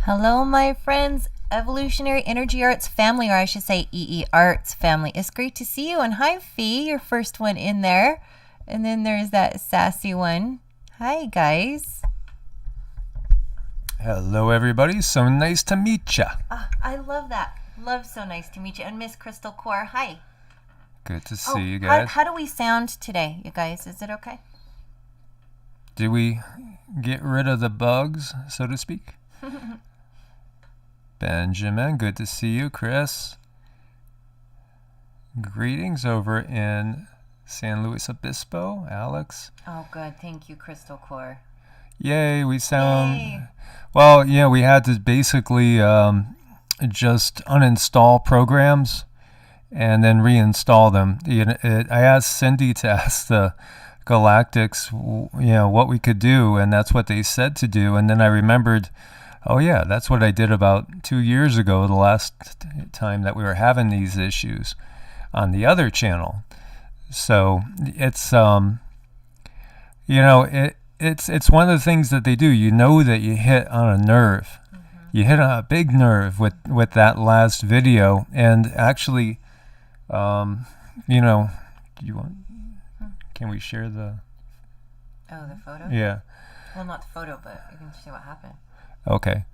Hello, my friends. Evolutionary Energy Arts family, or I should say EEARTS family. It's great to see you. And hi, Fee, your first one in there. And then there's that sassy one. Hi, guys. Hello, everybody. So nice to meet ya. I love that. Love so nice to meet you. And Miss Crystal Core, hi. Good to see you guys. How do we sound today, you guys? Is it okay? Did we get rid of the bugs, so to speak? Benjamin, good to see you. Chris, greetings over in San Luis Obispo. Alex. Oh, good. Thank you, Crystal Core. Yay, we sound... Yay. Well, yeah, we had to basically just uninstall programs and then reinstall them. I asked Cindy to ask the Galactics, what we could do, and that's what they said to do. And then I remembered, oh yeah, that's what I did about 2 years ago, the last time that we were having these issues on the other channel. So it's it's one of the things that they do. You know that you hit on a nerve. You hit on a big nerve with that last video, and actually, do you want? Can we share the? Oh, the photo. Yeah. Well, not the photo, but you can see what happened. Okay.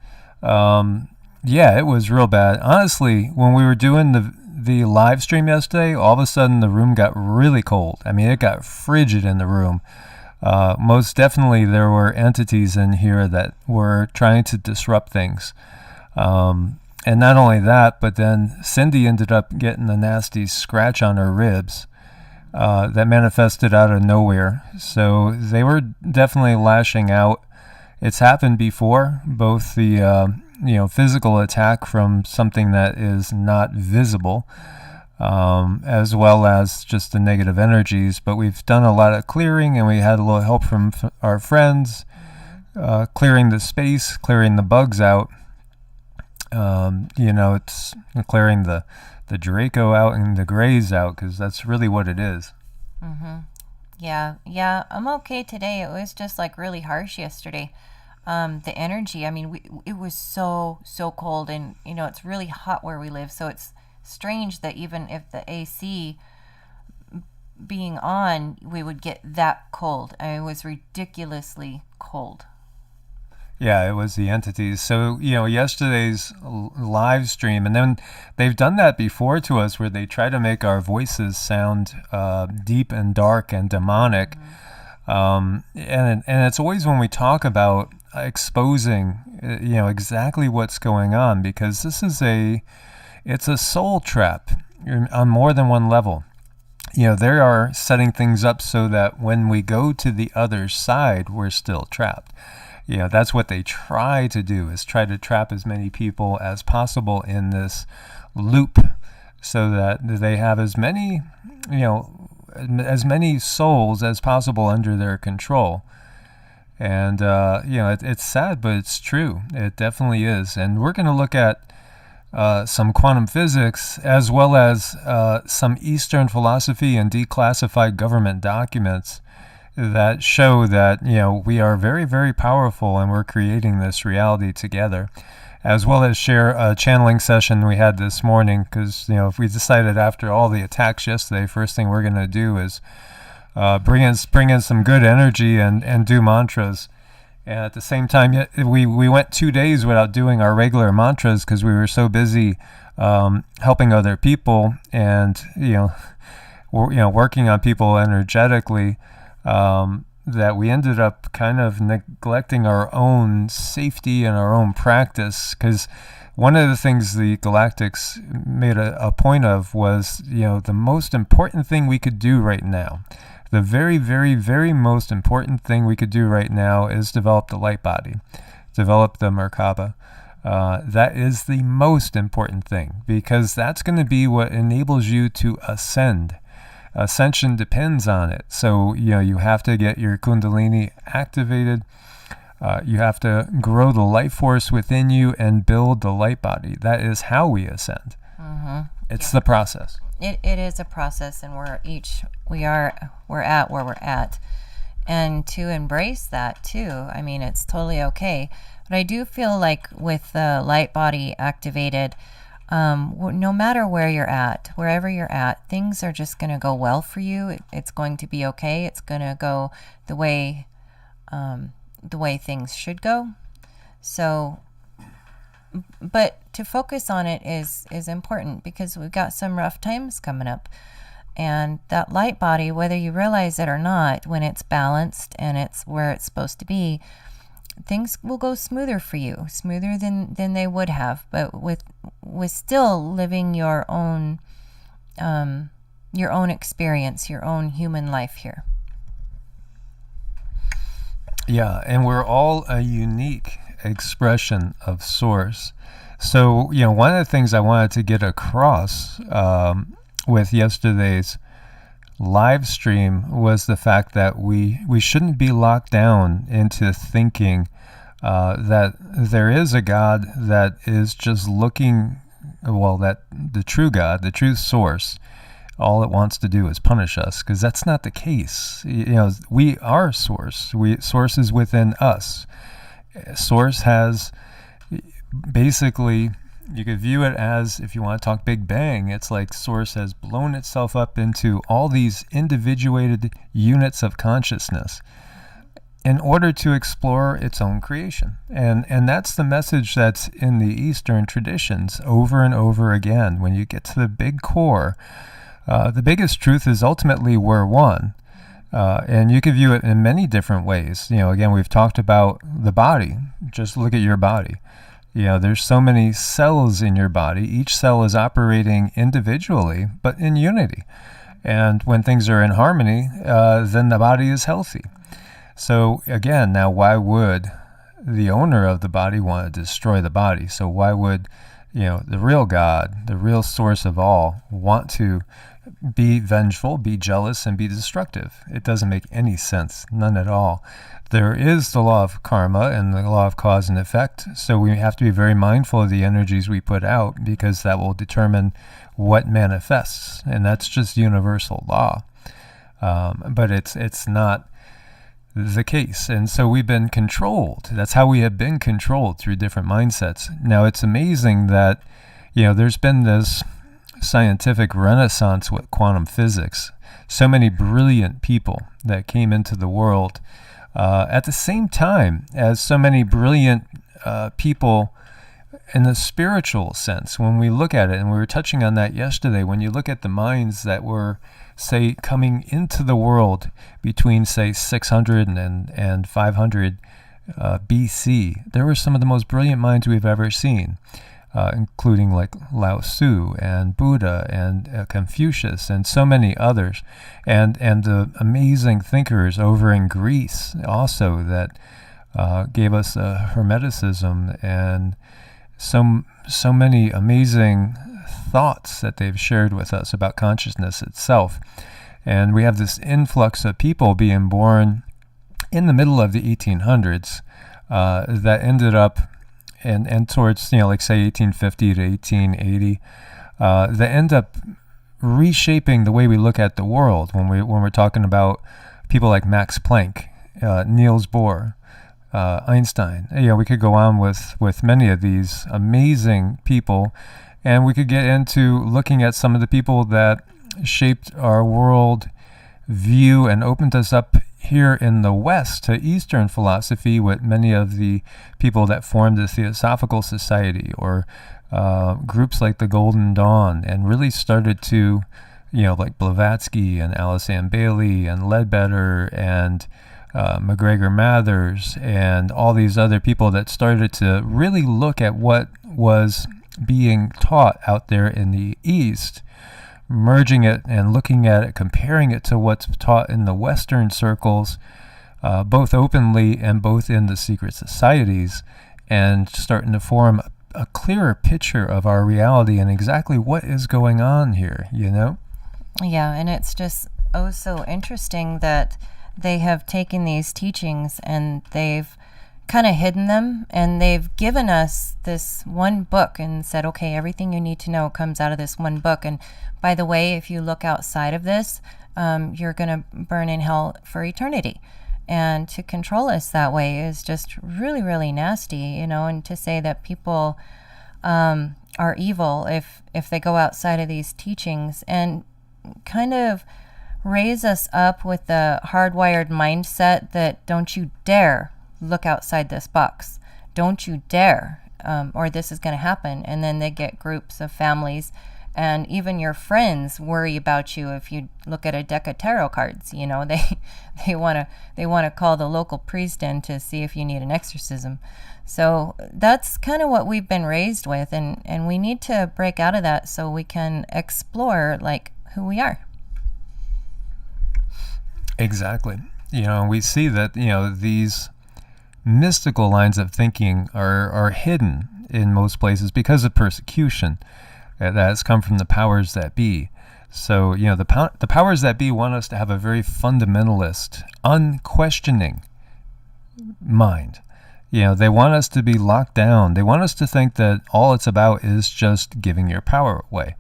Yeah, it was real bad. Honestly, when we were doing the live stream yesterday, all of a sudden the room got really cold. I mean, it got frigid in the room. Most definitely there were entities in here that were trying to disrupt things. And not only that, but then Cindy ended up getting a nasty scratch on her ribs that manifested out of nowhere. So they were definitely lashing out. It's happened before, both the physical attack from something that is not visible, as well as just the negative energies. But we've done a lot of clearing, and we had a little help from our friends, clearing the space, clearing the bugs out. It's clearing the Draco out and the Greys out, because that's really what it is. Yeah, I'm okay today. It was just like really harsh yesterday. The energy, I mean, it was so cold, and it's really hot where we live, so it's strange that even if the AC being on, we would get that cold. It was ridiculously cold. Yeah, it was the entities. So, yesterday's live stream, and then they've done that before to us, where they try to make our voices sound deep and dark and demonic. And it's always when we talk about exposing, exactly what's going on, because this is it's a soul trap on more than one level. They are setting things up so that when we go to the other side, we're still trapped. That's what they try to do, is try to trap as many people as possible in this loop, so that they have as many souls as possible under their control. And, it's sad, but it's true. It definitely is. And we're going to look at some quantum physics, as well as some Eastern philosophy and declassified government documents that show that, we are very, very powerful, and we're creating this reality together, as well as share a channeling session we had this morning, because, if we decided after all the attacks yesterday, first thing we're going to do is bring in some good energy and do mantras. And at the same time, we went 2 days without doing our regular mantras because we were so busy helping other people and working on people energetically, that we ended up kind of neglecting our own safety and our own practice. Because one of the things the Galactics made a point of was, the most important thing we could do right now, the very, very, very most important thing we could do right now is develop the light body, develop the Merkaba. That is the most important thing, because that's going to be what enables you to ascend. Ascension depends on it. So, you have to get your Kundalini activated. You have to grow the life force within you and build the light body. That is how we ascend. It's the process. It is a process, and we're at where we're at. and to embrace that too. I mean, it's totally okay. But I do feel like with the light body activated, no matter where you're at, wherever you're at, things are just going to go well for you. It's going to be okay. It's going to go the way things should go. So, but to focus on it is important, because we've got some rough times coming up. And that light body, whether you realize it or not, when it's balanced and it's where it's supposed to be, things will go smoother for you, smoother than they would have, but with still living your own experience, your own human life here. Yeah, and we're all a unique expression of Source. So, one of the things I wanted to get across with yesterday's live stream was the fact that we shouldn't be locked down into thinking that there is a God that is just looking, that the true God, the true Source, all it wants to do is punish us, because that's not the case. We are Source. Source is within us. Source has basically, you could view it as, if you want to talk Big Bang, it's like Source has blown itself up into all these individuated units of consciousness in order to explore its own creation. And that's the message that's in the Eastern traditions over and over again. When you get to the big core, the biggest truth is ultimately we're one. And you can view it in many different ways. Again, we've talked about the body. Just look at your body. There's so many cells in your body. Each cell is operating individually, but in unity. And when things are in harmony, then the body is healthy. So again, now why would the owner of the body want to destroy the body? So why would, the real God, the real source of all, want to be vengeful, be jealous, and be destructive? It doesn't make any sense, none at all. There is the law of karma and the law of cause and effect, so we have to be very mindful of the energies we put out, because that will determine what manifests, and that's just universal law. But it's not the case, and so we've been controlled. That's how we have been controlled, through different mindsets. Now, it's amazing that there's been this scientific renaissance with quantum physics. So many brilliant people that came into the world at the same time as so many brilliant people in the spiritual sense. When we look at it, and we were touching on that yesterday, when you look at the minds that were, say, coming into the world between, say, 600 and 500 BC, there were some of the most brilliant minds we've ever seen. Including like Lao Tzu and Buddha and Confucius and so many others, and the amazing thinkers over in Greece also that gave us Hermeticism, and so many amazing thoughts that they've shared with us about consciousness itself. And we have this influx of people being born in the middle of the 1800s that ended up and towards, like say 1850 to 1880, that end up reshaping the way we look at the world. When we're talking about people like Max Planck, Niels Bohr, Einstein, we could go on with many of these amazing people, and we could get into looking at some of the people that shaped our world view and opened us up here in the West to Eastern philosophy, with many of the people that formed the Theosophical Society, or groups like the Golden Dawn, and really started to, like Blavatsky and Alice Ann Bailey and Ledbetter and MacGregor Mathers and all these other people that started to really look at what was being taught out there in the East, merging it and looking at it, comparing it to what's taught in the Western circles, both openly and both in the secret societies, and starting to form a clearer picture of our reality and exactly what is going on here, Yeah, and it's just so interesting that they have taken these teachings and they've kind of hidden them, and they've given us this one book and said, okay, everything you need to know comes out of this one book. And by the way, if you look outside of this, you're going to burn in hell for eternity. And to control us that way is just really, really nasty, and to say that people are evil if they go outside of these teachings, and kind of raise us up with the hardwired mindset that don't you dare look outside this box. Don't you dare, or this is going to happen. And then they get groups of families, and even your friends worry about you if you look at a deck of tarot cards. They want to call the local priest in to see if you need an exorcism. So that's kind of what we've been raised with, and we need to break out of that so we can explore like who we are. Exactly. We see that these mystical lines of thinking are hidden in most places because of persecution that has come from the powers that be. So, the powers that be want us to have a very fundamentalist, unquestioning mind. They want us to be locked down. They want us to think that all it's about is just giving your power away.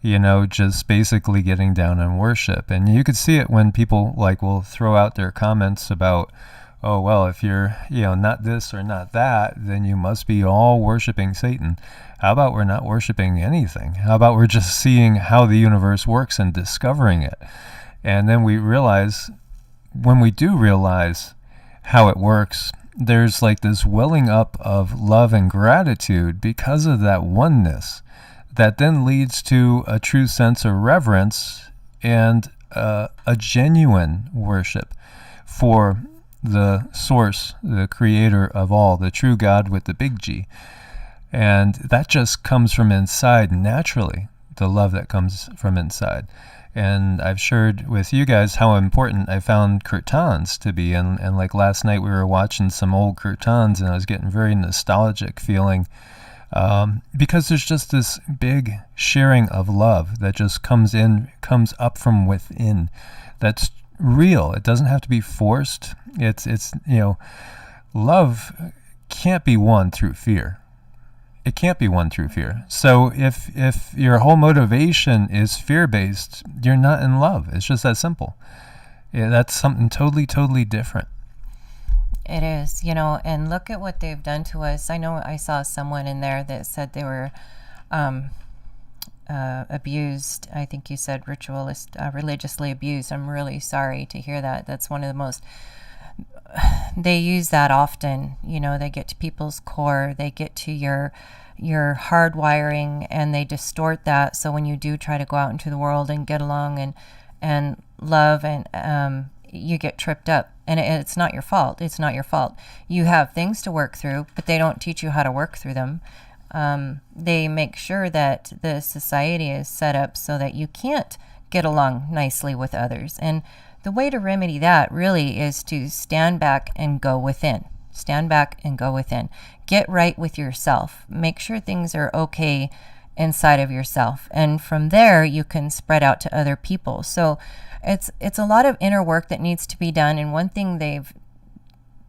Just basically getting down and worship. And you could see it when people will throw out their comments about, oh, well, if you're, not this or not that, then you must be all worshiping Satan. How about we're not worshiping anything? How about we're just seeing how the universe works and discovering it? And then we realize, when we do realize how it works, there's this welling up of love and gratitude because of that oneness that then leads to a true sense of reverence and a genuine worship for the source, the creator of all, the true God with the big G. And that just comes from inside naturally, the love that comes from inside. And I've shared with you guys how important I found kirtans to be. And last night we were watching some old kirtans, and I was getting very nostalgic feeling, because there's just this big sharing of love that just comes up from within. That's real. It doesn't have to be forced. It's love can't be won through fear. It can't be won through fear. So if your whole motivation is fear-based, you're not in love. It's just that simple. Yeah, that's something totally, totally different. It is, and look at what they've done to us. I know I saw someone in there that said they were abused. I think you said religiously abused. I'm really sorry to hear that. That's one of the most... They use that often. They get to people's core. They get to your hardwiring, and they distort that. So when you do try to go out into the world and get along and love, and you get tripped up. And it's not your fault. It's not your fault. You have things to work through, but they don't teach you how to work through them. They make sure that the society is set up so that you can't get along nicely with others. And the way to remedy that really is to stand back and go within. Stand back and go within. Get right with yourself. Make sure things are okay inside of yourself. And from there, you can spread out to other people. So it's a lot of inner work that needs to be done. And one thing they've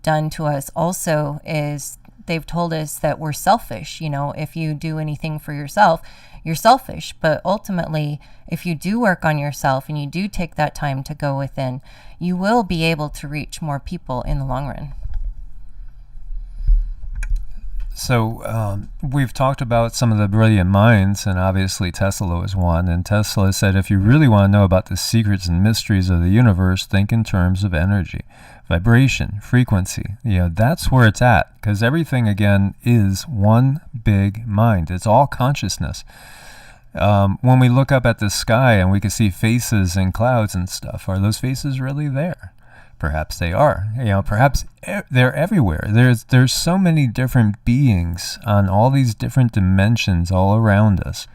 done to us also is they've told us that we're selfish. If you do anything for yourself, you're selfish. But ultimately, if you do work on yourself and you do take that time to go within, you will be able to reach more people in the long run. So we've talked about some of the brilliant minds, and obviously Tesla was one. And Tesla said, if you really want to know about the secrets and mysteries of the universe, think in terms of energy, vibration, frequency. That's where it's at, because everything, again, is one big mind. It's all consciousness. When we look up at the sky and we can see faces and clouds and stuff, are those faces really there? Perhaps they are. Perhaps they're everywhere. There's so many different beings on all these different dimensions all around us.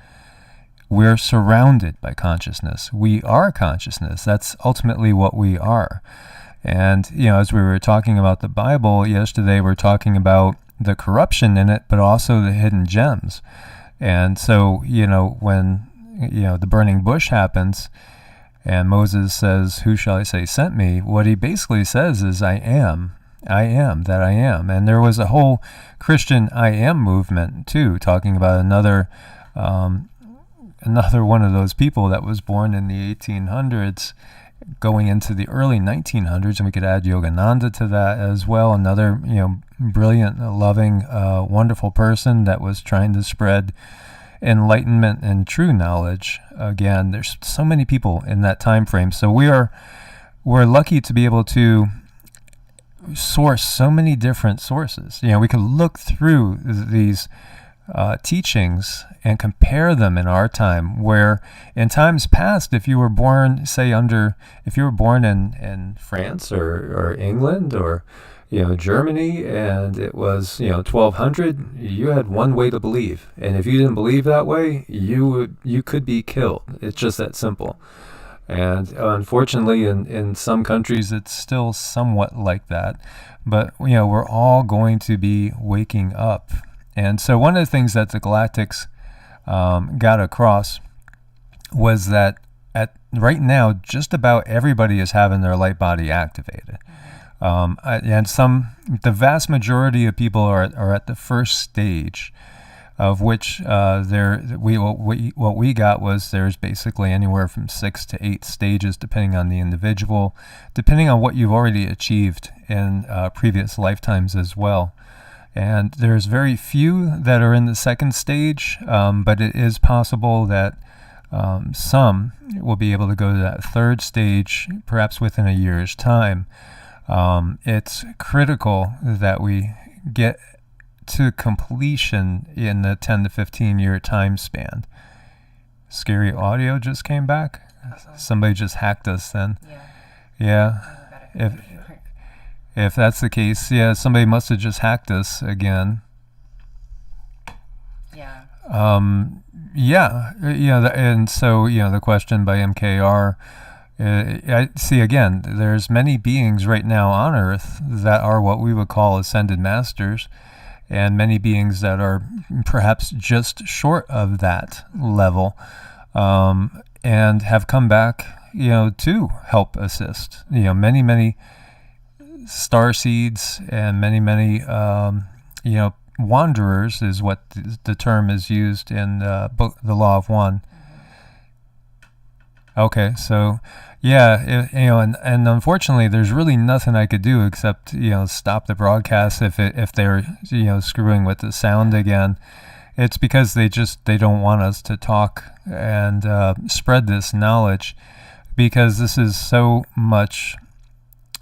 We're surrounded by consciousness. We are consciousness. That's ultimately what we are. And, as we were talking about the Bible yesterday, we're talking about the corruption in it, but also the hidden gems. And so, when, the burning bush happens, and Moses says, who shall I say sent me? What he basically says is, I am that I am. And there was a whole Christian I am movement too, talking about another one of those people that was born in the 1800s going into the early 1900s, and we could add Yogananda to that as well, another brilliant, loving, wonderful person that was trying to spread enlightenment and true knowledge. Again, there's so many people in that time frame, so we're lucky to be able to source so many different sources. We could look through these teachings and compare them in our time, where in times past, if you were born, say, in France or England or Germany, and it was 1200, you had one way to believe, and if you didn't believe that way, you could be killed. It's just that simple. And unfortunately, in some countries, it's still somewhat like that. But we're all going to be waking up. And so one of the things that the Galactics got across was that right now, just about everybody is having their light body activated. And the vast majority of people are at the first stage, of which what we got was there's basically anywhere from 6 to 8 stages, depending on the individual, depending on what you've already achieved in previous lifetimes as well. And there's very few that are in the second stage, but it is possible that some will be able to go to that third stage, perhaps within a year's time. It's critical that we get to completion in the 10 to 15 year time span. Scary audio just came back. Somebody just hacked us then. Yeah. If that's the case, somebody must have just hacked us again. And so the question by MKR, I see again, there's many beings right now on Earth that are what we would call ascended masters, and many beings that are perhaps just short of that level, and have come back, to help assist. Many star seeds and many wanderers is what the term is used in the Law of One. Okay, so and unfortunately, there's really nothing I could do except stop the broadcast if they're screwing with the sound again. It's because they don't want us to talk and spread this knowledge, because this is so much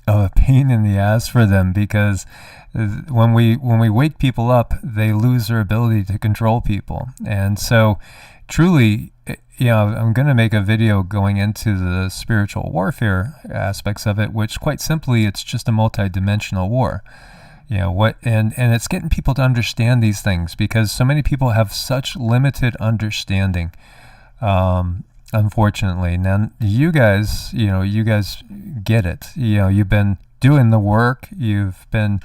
of a pain in the ass for them, because when we wake people up, they lose their ability to control people. And so truly, I'm going to make a video going into the spiritual warfare aspects of it, which quite simply, it's just a multi-dimensional war. And it's getting people to understand these things, because so many people have such limited understanding. Unfortunately, now you guys get it. You've been doing the work. You've been,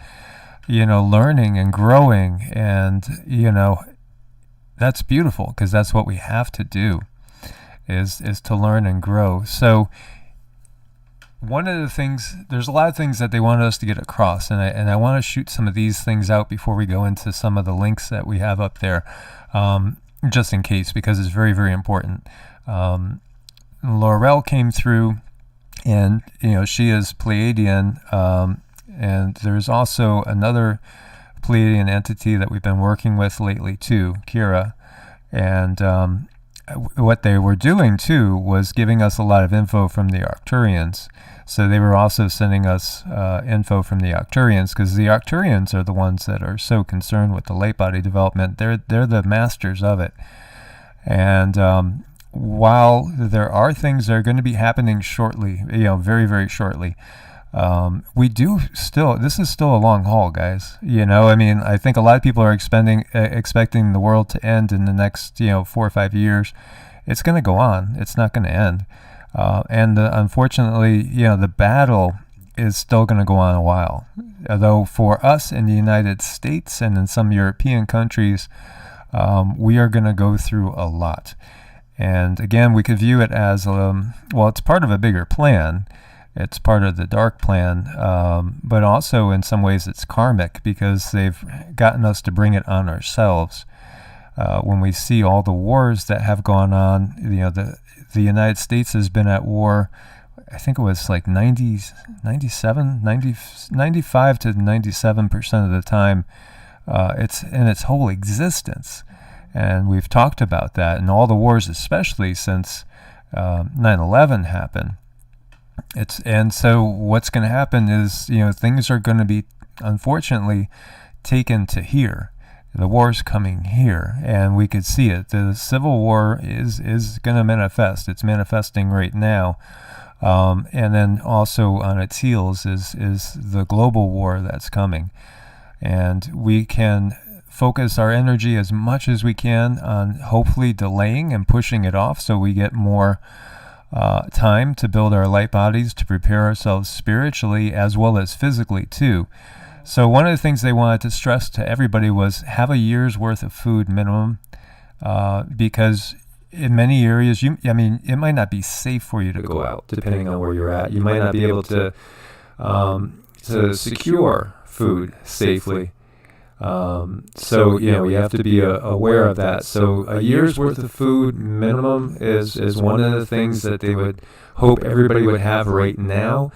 learning and growing, and that's beautiful, because that's what we have to do, is to learn and grow. So one of the things, there's a lot of things that they wanted us to get across, and I want to shoot some of these things out before we go into some of the links that we have up there, just in case, because it's very, very important. Laurel came through, and she is Pleadian, and there's also another Pleadian entity that we've been working with lately too, Kira, and what they were doing too was giving us a lot of info from the Arcturians. So they were also sending us info from the Arcturians, because the Arcturians are the ones that are so concerned with the light body development. They're the masters of it. And while there are things that are going to be happening shortly, very, very shortly, we do still, this is still a long haul, guys. I think a lot of people are expecting the world to end in the next, 4 or 5 years. It's going to go on. It's not going to end. And unfortunately, the battle is still going to go on a while. Although for us in the United States and in some European countries, we are going to go through a lot. And again, we could view it as, it's part of a bigger plan. It's part of the dark plan, but also in some ways it's karmic, because they've gotten us to bring it on ourselves. When we see all the wars that have gone on, the United States has been at war I think it was like 95 to 97% of the time, it's in its whole existence. And we've talked about that in all the wars, especially since 9/11 happened. And so what's going to happen is, things are going to be, unfortunately, taken to here. The war's coming here, and we could see it. The Civil War is going to manifest. It's manifesting right now. And then also on its heels is the global war that's coming. And we can focus our energy as much as we can on hopefully delaying and pushing it off so we get more time to build our light bodies, to prepare ourselves spiritually as well as physically too. So one of the things they wanted to stress to everybody was have a year's worth of food minimum, because in many areas, it might not be safe for you to go out, depending on where you're at. You might not be able to secure food safely. So you have to be aware of that. So a year's worth of food minimum is one of the things that they would hope everybody would have right now.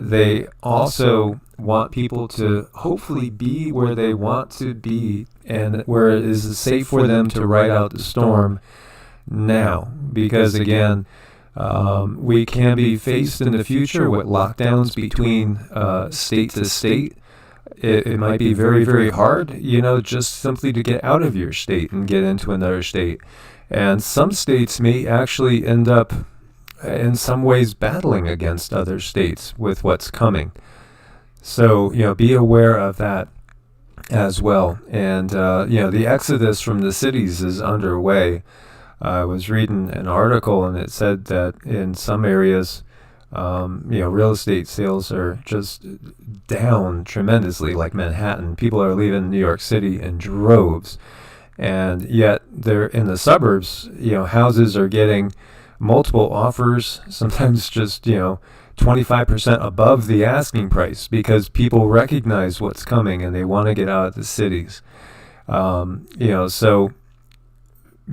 They also want people to hopefully be where they want to be and where it is safe for them to ride out the storm now. Because again, we can be faced in the future with lockdowns between state to state. It might be very, very hard, just simply to get out of your state and get into another state. And some states may actually end up in some ways battling against other states with what's coming. So, be aware of that as well. And, the exodus from the cities is underway. I was reading an article and it said that in some areas, real estate sales are just down tremendously, like Manhattan. People are leaving New York City in droves. And yet they're in the suburbs, houses are getting multiple offers, sometimes just, 25% above the asking price, because people recognize what's coming and they want to get out of the cities. So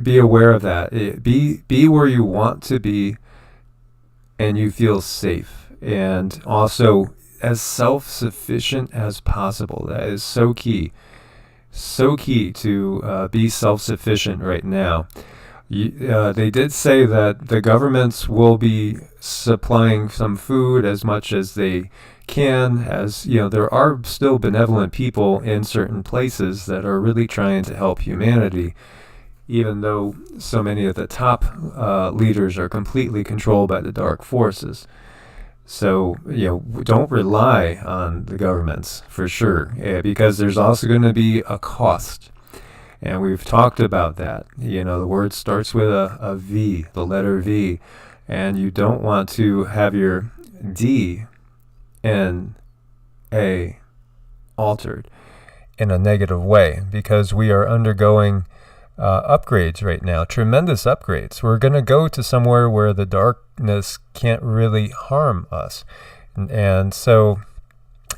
be aware of that. Be where you want to be and you feel safe. And also as self-sufficient as possible. That is so key. So key to be self-sufficient right now. They did say that the governments will be supplying some food as much as they can, as there are still benevolent people in certain places that are really trying to help humanity, even though so many of the top leaders are completely controlled by the dark forces. So, don't rely on the governments for sure, because there's also going to be a cost. And we've talked about that. The word starts with a V, the letter V. And you don't want to have your DNA altered in a negative way, because we are undergoing upgrades right now, tremendous upgrades. We're going to go to somewhere where the darkness can't really harm us. And so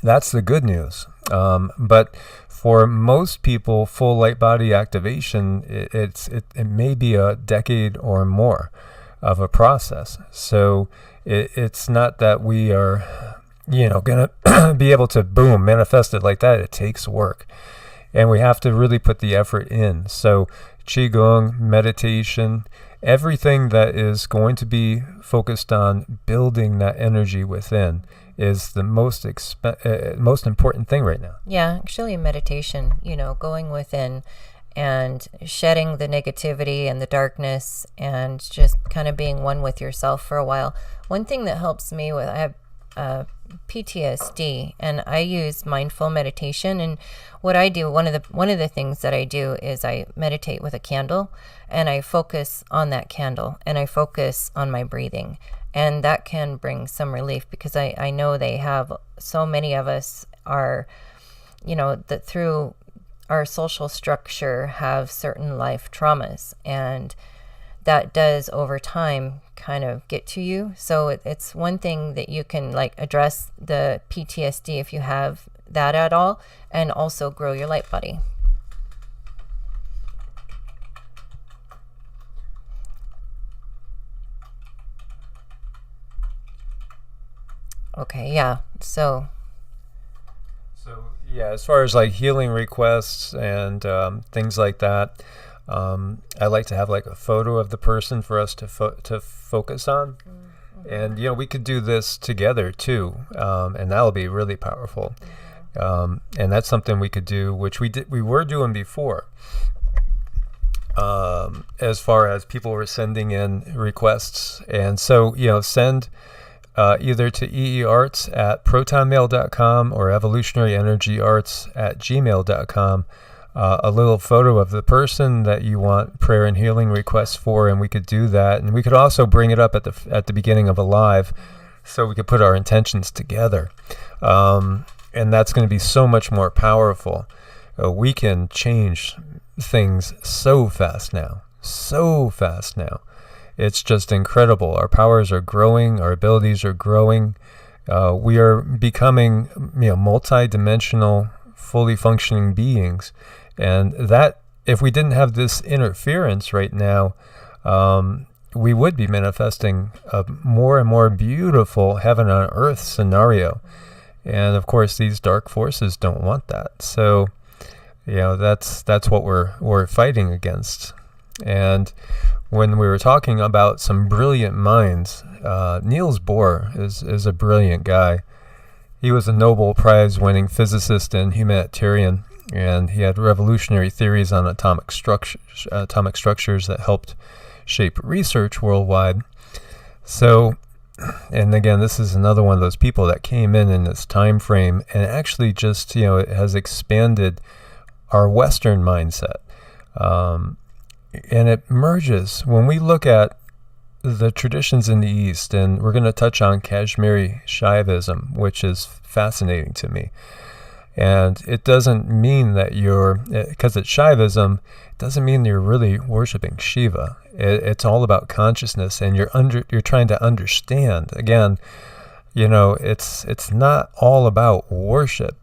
that's the good news. But for most people, full light body activation, it may be a decade or more of a process. So it's not that we are, going to be able to boom, manifest it like that. It takes work. And we have to really put the effort in. So QiGong, meditation, everything that is going to be focused on building that energy within is the most important thing right now. Yeah, actually meditation, going within and shedding the negativity and the darkness and just kind of being one with yourself for a while. One thing that helps me I have PTSD and I use mindful meditation, and what I do, one of the things that I do is I meditate with a candle and I focus on that candle and I focus on my breathing. And that can bring some relief, because I know so many of us are, that through our social structure have certain life traumas, and that does over time kind of get to you. So it's one thing that you can address the PTSD if you have that at all, and also grow your light body. Okay, yeah. So yeah, as far as like healing requests and things like that, I like to have like a photo of the person for us to focus on. And, we could do this together too, and that'll be really powerful. And that's something we could do, which we were doing before. As far as people were sending in requests. And so, send either to EEARTS@protonmail.com or evolutionaryenergyarts@gmail.com a little photo of the person that you want prayer and healing requests for, and we could do that. And we could also bring it up at the beginning of a live, so we could put our intentions together. And that's going to be so much more powerful. We can change things so fast now. It's just incredible. Our powers are growing. Our abilities are growing. We are becoming, multi-dimensional, fully functioning beings. And that, if we didn't have this interference right now, we would be manifesting a more and more beautiful heaven on earth scenario. And of course, these dark forces don't want that. So, that's what we're fighting against. And when we were talking about some brilliant minds, Niels Bohr is a brilliant guy. He was a Nobel Prize-winning physicist and humanitarian, and he had revolutionary theories on atomic structures that helped shape research worldwide. So, and again, this is another one of those people that came in this time frame and actually just, it has expanded our Western mindset. And it merges. When we look at the traditions in the East, and we're going to touch on Kashmiri Shaivism, which is fascinating to me. And it doesn't mean that because it's Shaivism, it doesn't mean you're really worshiping Shiva. It's all about consciousness, and you're trying to understand. Again, it's not all about worship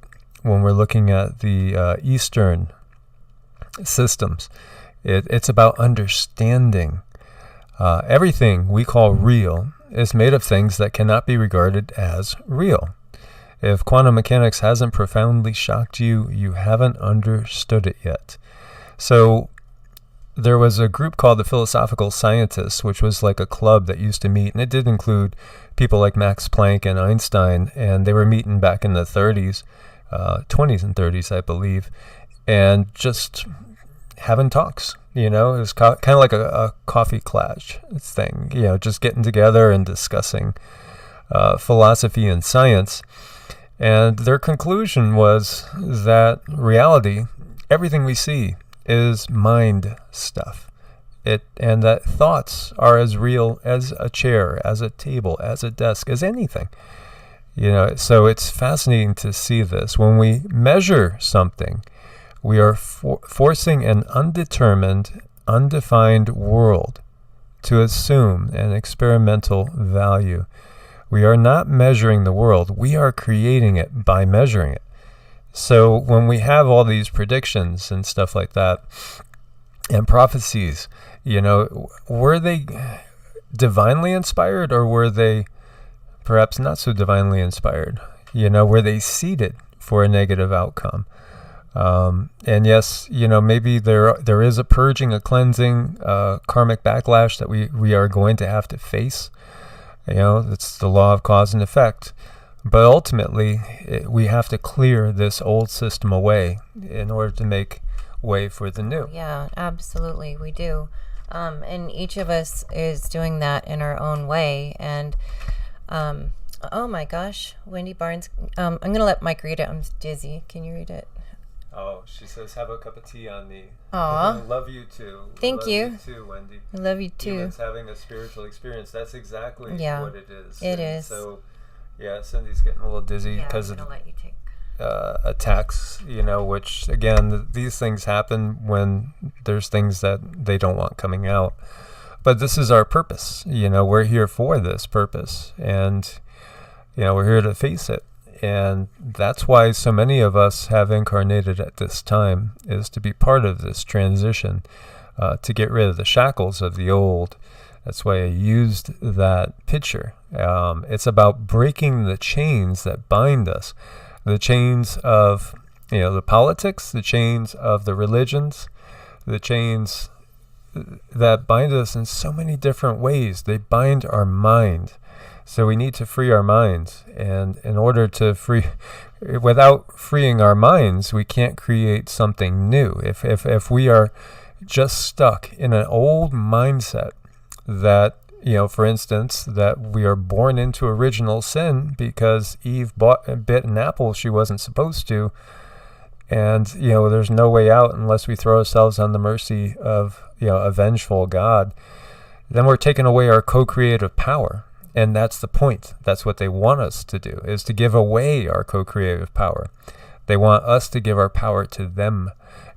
when we're looking at the Eastern systems. It's about understanding. Everything we call real is made of things that cannot be regarded as real. If quantum mechanics hasn't profoundly shocked you, you haven't understood it yet. So there was a group called the Philosophical Scientists, which was like a club that used to meet, and it did include people like Max Planck and Einstein, and they were meeting back in the 20s and 30s, I believe, and just having talks. It was kind of like a coffee clash thing, just getting together and discussing philosophy and science. And their conclusion was that reality, everything we see, is mind stuff. And that thoughts are as real as a chair, as a table, as a desk, as anything. So it's fascinating to see this. When we measure something, we are forcing an undetermined, undefined world to assume an experimental value. We are not measuring the world. We are creating it by measuring it. So when we have all these predictions and stuff like that, and prophecies, were they divinely inspired, or were they perhaps not so divinely inspired? Were they seeded for a negative outcome? And yes, maybe there is a purging, a cleansing, karmic backlash that we are going to have to face. It's the law of cause and effect. But ultimately, we have to clear this old system away in order to make way for the new. Yeah, absolutely, we do. And each of us is doing that in our own way. And oh my gosh, Wendy Barnes. I'm going to let Mike read it. I'm dizzy. Can you read it? Oh, she says, have a cup of tea on me. Aw. Love you too. Thank you. Love you too, Wendy. I love you too. Humans having a spiritual experience. That's exactly what it is. It is. So, yeah, Cindy's getting a little dizzy because of let you take attacks, which, again, these things happen when there's things that they don't want coming out. But this is our purpose. We're here for this purpose. And, we're here to face it. And that's why so many of us have incarnated at this time, is to be part of this transition, to get rid of the shackles of the old, That's why I used that picture. It's about breaking the chains that bind us, the chains of the politics, the chains of the religions, the chains that bind us in so many different ways. They bind our mind. So we need to free our minds. And in order to without freeing our minds, we can't create something new. If we are just stuck in an old mindset that, for instance, that we are born into original sin because Eve bit an apple she wasn't supposed to, and, there's no way out unless we throw ourselves on the mercy of, a vengeful God, then we're taking away our co-creative power. And that's the point. That's what they want us to do, is to give away our co-creative power. They want us to give our power to them.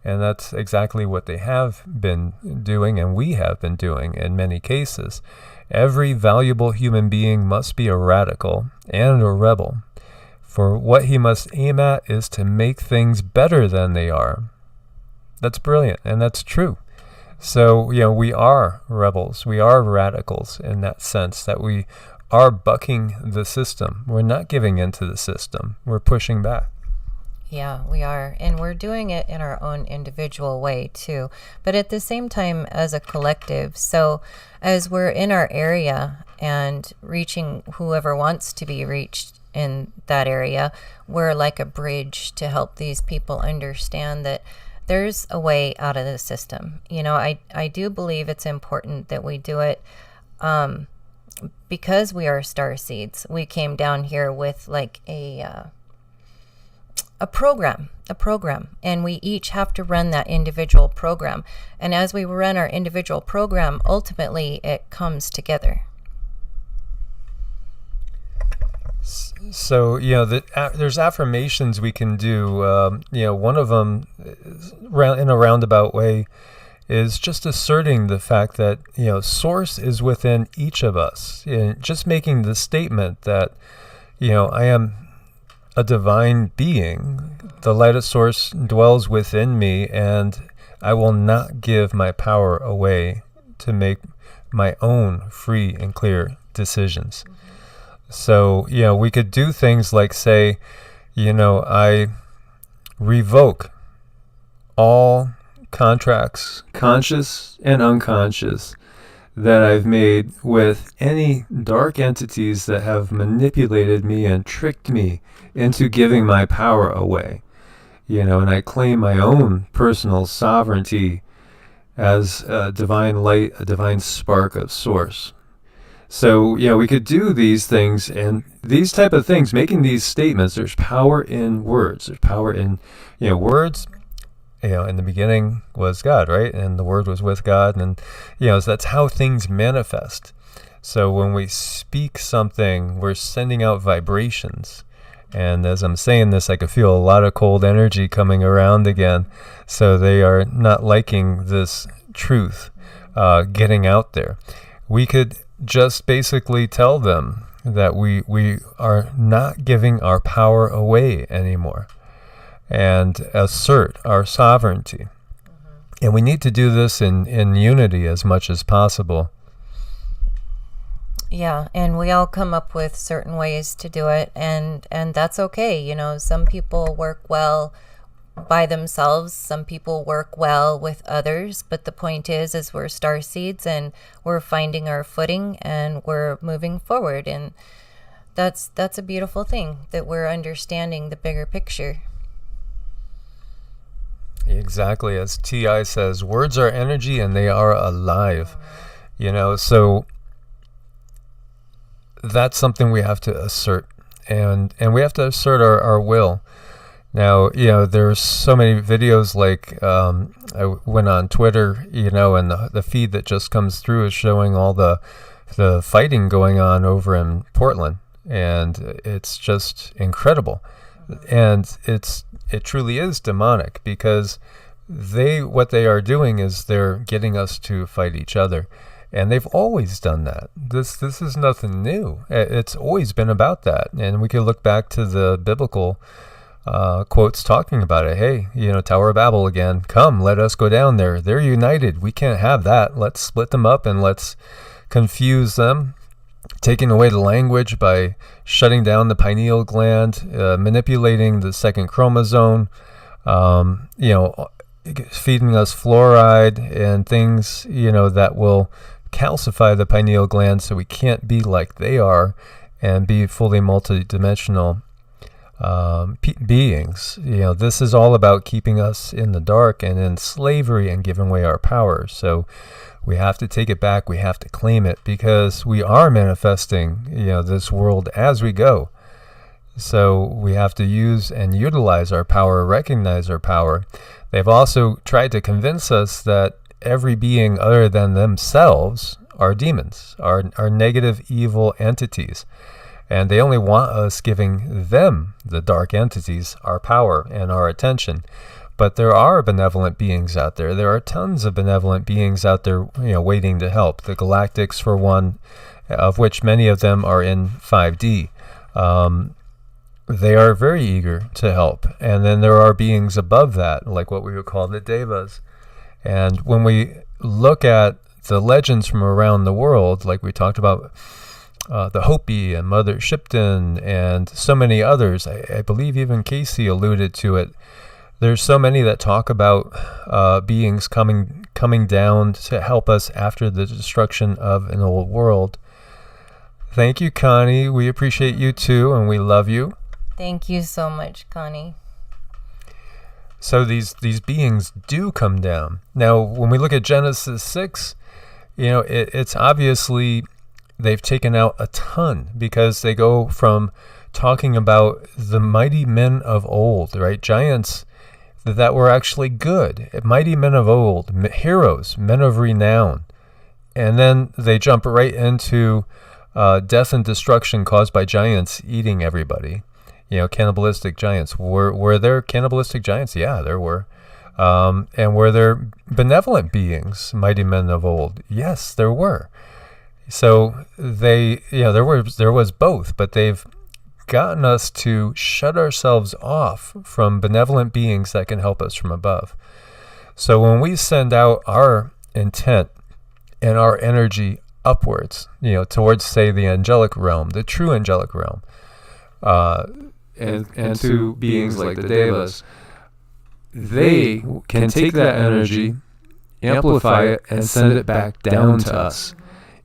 And that's exactly what they have been doing, and we have been doing in many cases. Every valuable human being must be a radical and a rebel. For what he must aim at is to make things better than they are. That's brilliant, and that's true. So, we are rebels. We are radicals in that sense, that we are bucking the system. We're not giving in to the system. We're pushing back. Yeah, we are. And we're doing it in our own individual way, too. But at the same time, as a collective. So as we're in our area and reaching whoever wants to be reached in that area, we're like a bridge to help these people understand that there's a way out of the system. I do believe it's important that we do it because we are star seeds. We came down here with like a program, and we each have to run that individual program. And as we run our individual program, ultimately it comes together. So, there's affirmations we can do. One of them, in a roundabout way, is just asserting the fact that, Source is within each of us. Just making the statement that, I am a divine being. The light of Source dwells within me, and I will not give my power away to make my own free and clear decisions. So, we could do things like say, I revoke all contracts, conscious and unconscious, that I've made with any dark entities that have manipulated me and tricked me into giving my power away. And I claim my own personal sovereignty as a divine light, a divine spark of Source. So, we could do these things, and these type of things, making these statements, there's power in words. There's power in, words. In the beginning was God, right? And the Word was with God. And, so that's how things manifest. So when we speak something, we're sending out vibrations. And as I'm saying this, I could feel a lot of cold energy coming around again. So they are not liking this truth getting out there. We could just basically tell them that we are not giving our power away anymore, and assert our sovereignty. And we need to do this in unity as much as possible. Yeah, and we all come up with certain ways to do it, and that's okay. Some people work well by themselves, some people work well with others, but the point is we're star seeds, and we're finding our footing, and we're moving forward, and that's a beautiful thing, that we're understanding the bigger picture. Exactly, as T.I. says, words are energy and they are alive. So that's something we have to assert, and we have to assert our will. Now, there's so many videos, like I went on Twitter, and the feed that just comes through is showing all the fighting going on over in Portland, and it's just incredible. And it truly is demonic, because what they are doing is they're getting us to fight each other. And they've always done that. This is nothing new. It's always been about that. And we could look back to the biblical quotes talking about it. Hey, Tower of Babel again. Come, let us go down there. They're united. We can't have that. Let's split them up, and let's confuse them, taking away the language by shutting down the pineal gland, manipulating the second chromosome, feeding us fluoride and things, that will calcify the pineal gland so we can't be like they are and be fully multidimensional beings. This is all about keeping us in the dark and in slavery and giving away our power. So we have to take it back. We have to claim it, because we are manifesting, this world as we go. So we have to use and utilize our power, recognize our power. They've also tried to convince us that every being other than themselves are demons, are negative, evil entities. And they only want us giving them, the dark entities, our power and our attention. But there are benevolent beings out there. There are tons of benevolent beings out there, waiting to help. The Galactics, for one, of which many of them are in 5D. They are very eager to help. And then there are beings above that, like what we would call the Devas. And when we look at the legends from around the world, like we talked about, the Hopi and Mother Shipton and so many others, I believe even Casey alluded to it. There's so many that talk about beings coming down to help us after the destruction of an old world. Thank you, Connie. We appreciate you too, and we love you. Thank you so much, Connie. So these beings do come down. Now, when we look at Genesis 6, it's obviously they've taken out a ton, because they go from talking about the mighty men of old, right? Giants that were actually good, mighty men of old, heroes, men of renown. And then they jump right into death and destruction caused by giants eating everybody. Cannibalistic giants. Were there cannibalistic giants? Yeah, there were. And were there benevolent beings, mighty men of old? Yes, there were. So there was both, but they've gotten us to shut ourselves off from benevolent beings that can help us from above. So when we send out our intent and our energy upwards, towards, say, the angelic realm, the true angelic realm, and to beings like the Devas, they can take that energy, amplify it, and send it back down to us.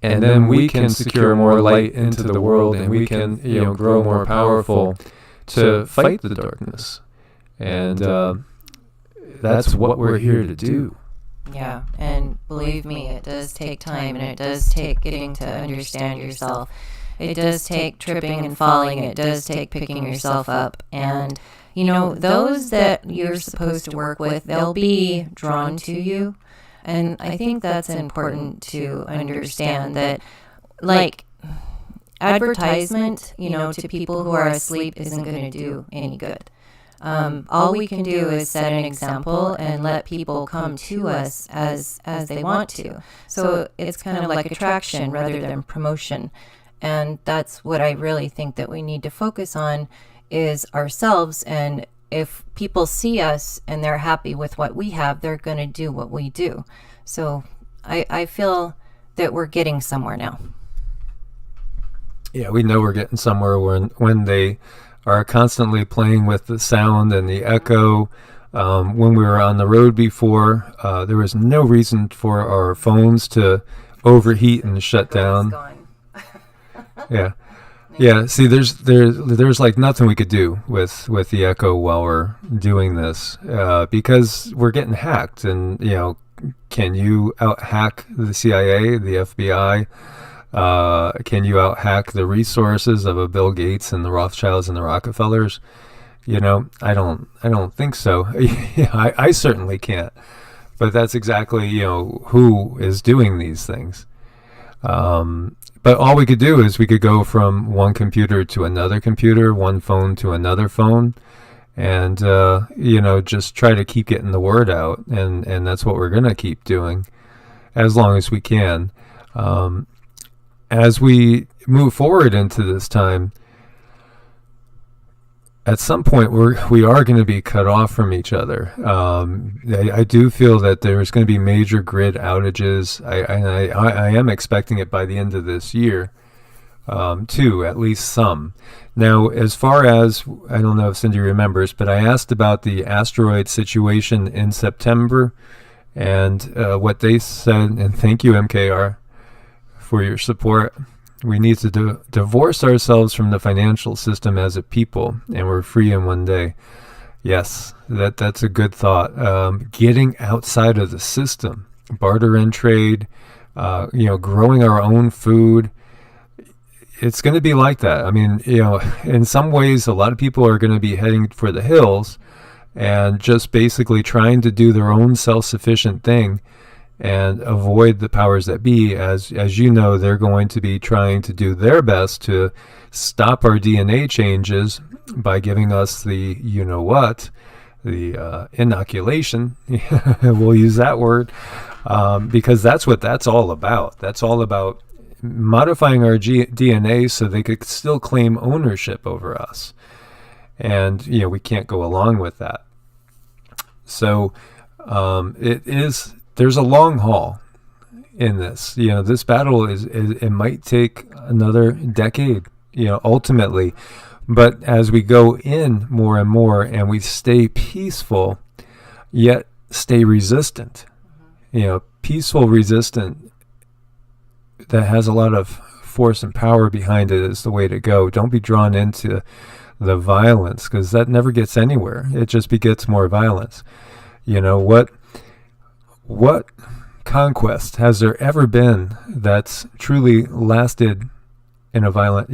And then we can secure more light into the world, and we can, grow more powerful to fight the darkness. And that's what we're here to do. Yeah, and believe me, it does take time, and it does take getting to understand yourself. It does take tripping and falling. It does take picking yourself up. And, those that you're supposed to work with, they'll be drawn to you. And I think that's important to understand that, like, advertisement, to people who are asleep isn't going to do any good. All we can do is set an example and let people come to us as they want to. So it's kind of like attraction rather than promotion. And that's what I really think that we need to focus on is ourselves. And if people see us and they're happy with what we have, they're going to do what we do. So I feel that we're getting somewhere now. Yeah, we know we're getting somewhere when they are constantly playing with the sound and the echo. When we were on the road before, there was no reason for our phones to overheat and shut down. Yeah. See, there's like nothing we could do with the echo while we're doing this, because we're getting hacked. And can you out hack the CIA, the FBI? Can you out hack the resources of a Bill Gates and the Rothschilds and the Rockefellers? I don't think so. I certainly can't. But that's exactly who is doing these things. But all we could do is we could go from one computer to another computer, one phone to another phone, and just try to keep getting the word out, and that's what we're gonna keep doing as long as we can. As we move forward into this time, at some point we are going to be cut off from each other. I do feel that there's going to be major grid outages. I am expecting it by the end of this year, too, at least some. Now, as far as, I don't know if Cindy remembers, but I asked about the asteroid situation in September, and what they said, and thank you, MKR, for your support. We need to divorce ourselves from the financial system as a people, and we're free in one day. Yes, that's a good thought. Getting outside of the system, barter and trade, growing our own food. It's going to be like that. I mean, in some ways, a lot of people are going to be heading for the hills and just basically trying to do their own self-sufficient thing and avoid the powers that be. As you know, they're going to be trying to do their best to stop our DNA changes by giving us the the inoculation. We'll use that word, because that's what that's all about. That's all about modifying our DNA so they could still claim ownership over us. And, we can't go along with that. So there's a long haul in this. This battle it might take another decade, ultimately. But as we go in more and more and we stay peaceful, yet stay resistant, peaceful, resistant, that has a lot of force and power behind it is the way to go. Don't be drawn into the violence, because that never gets anywhere. It just begets more violence. What conquest has there ever been that's truly lasted in a violent,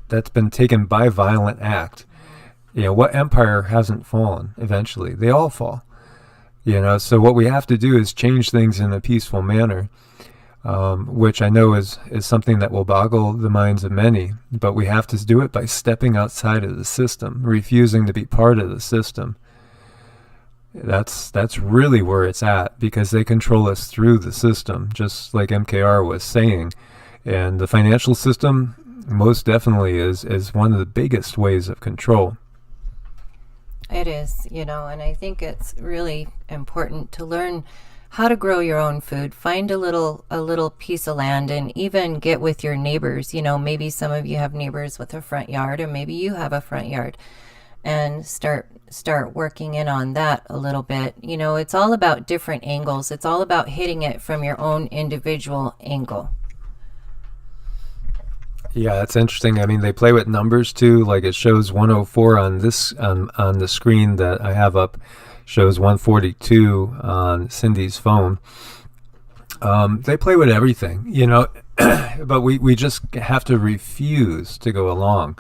that's been taken by violent act? What empire hasn't fallen eventually? They all fall. So what we have to do is change things in a peaceful manner. Which I know is something that will boggle the minds of many, but we have to do it by stepping outside of the system, refusing to be part of the system. That's really where it's at, because they control us through the system, just like MKR was saying. And the financial system most definitely is one of the biggest ways of control. It is, and I think it's really important to learn how to grow your own food. Find a little piece of land, and even get with your neighbors. Maybe some of you have neighbors with a front yard, or maybe you have a front yard, and start working in on that a little bit. It's all about different angles. It's all about hitting it from your own individual angle. Yeah, that's interesting. I mean, they play with numbers too. Like it shows 104 on this on the screen that I have up. Shows 142 on Cindy's phone. They play with everything, but we just have to refuse to go along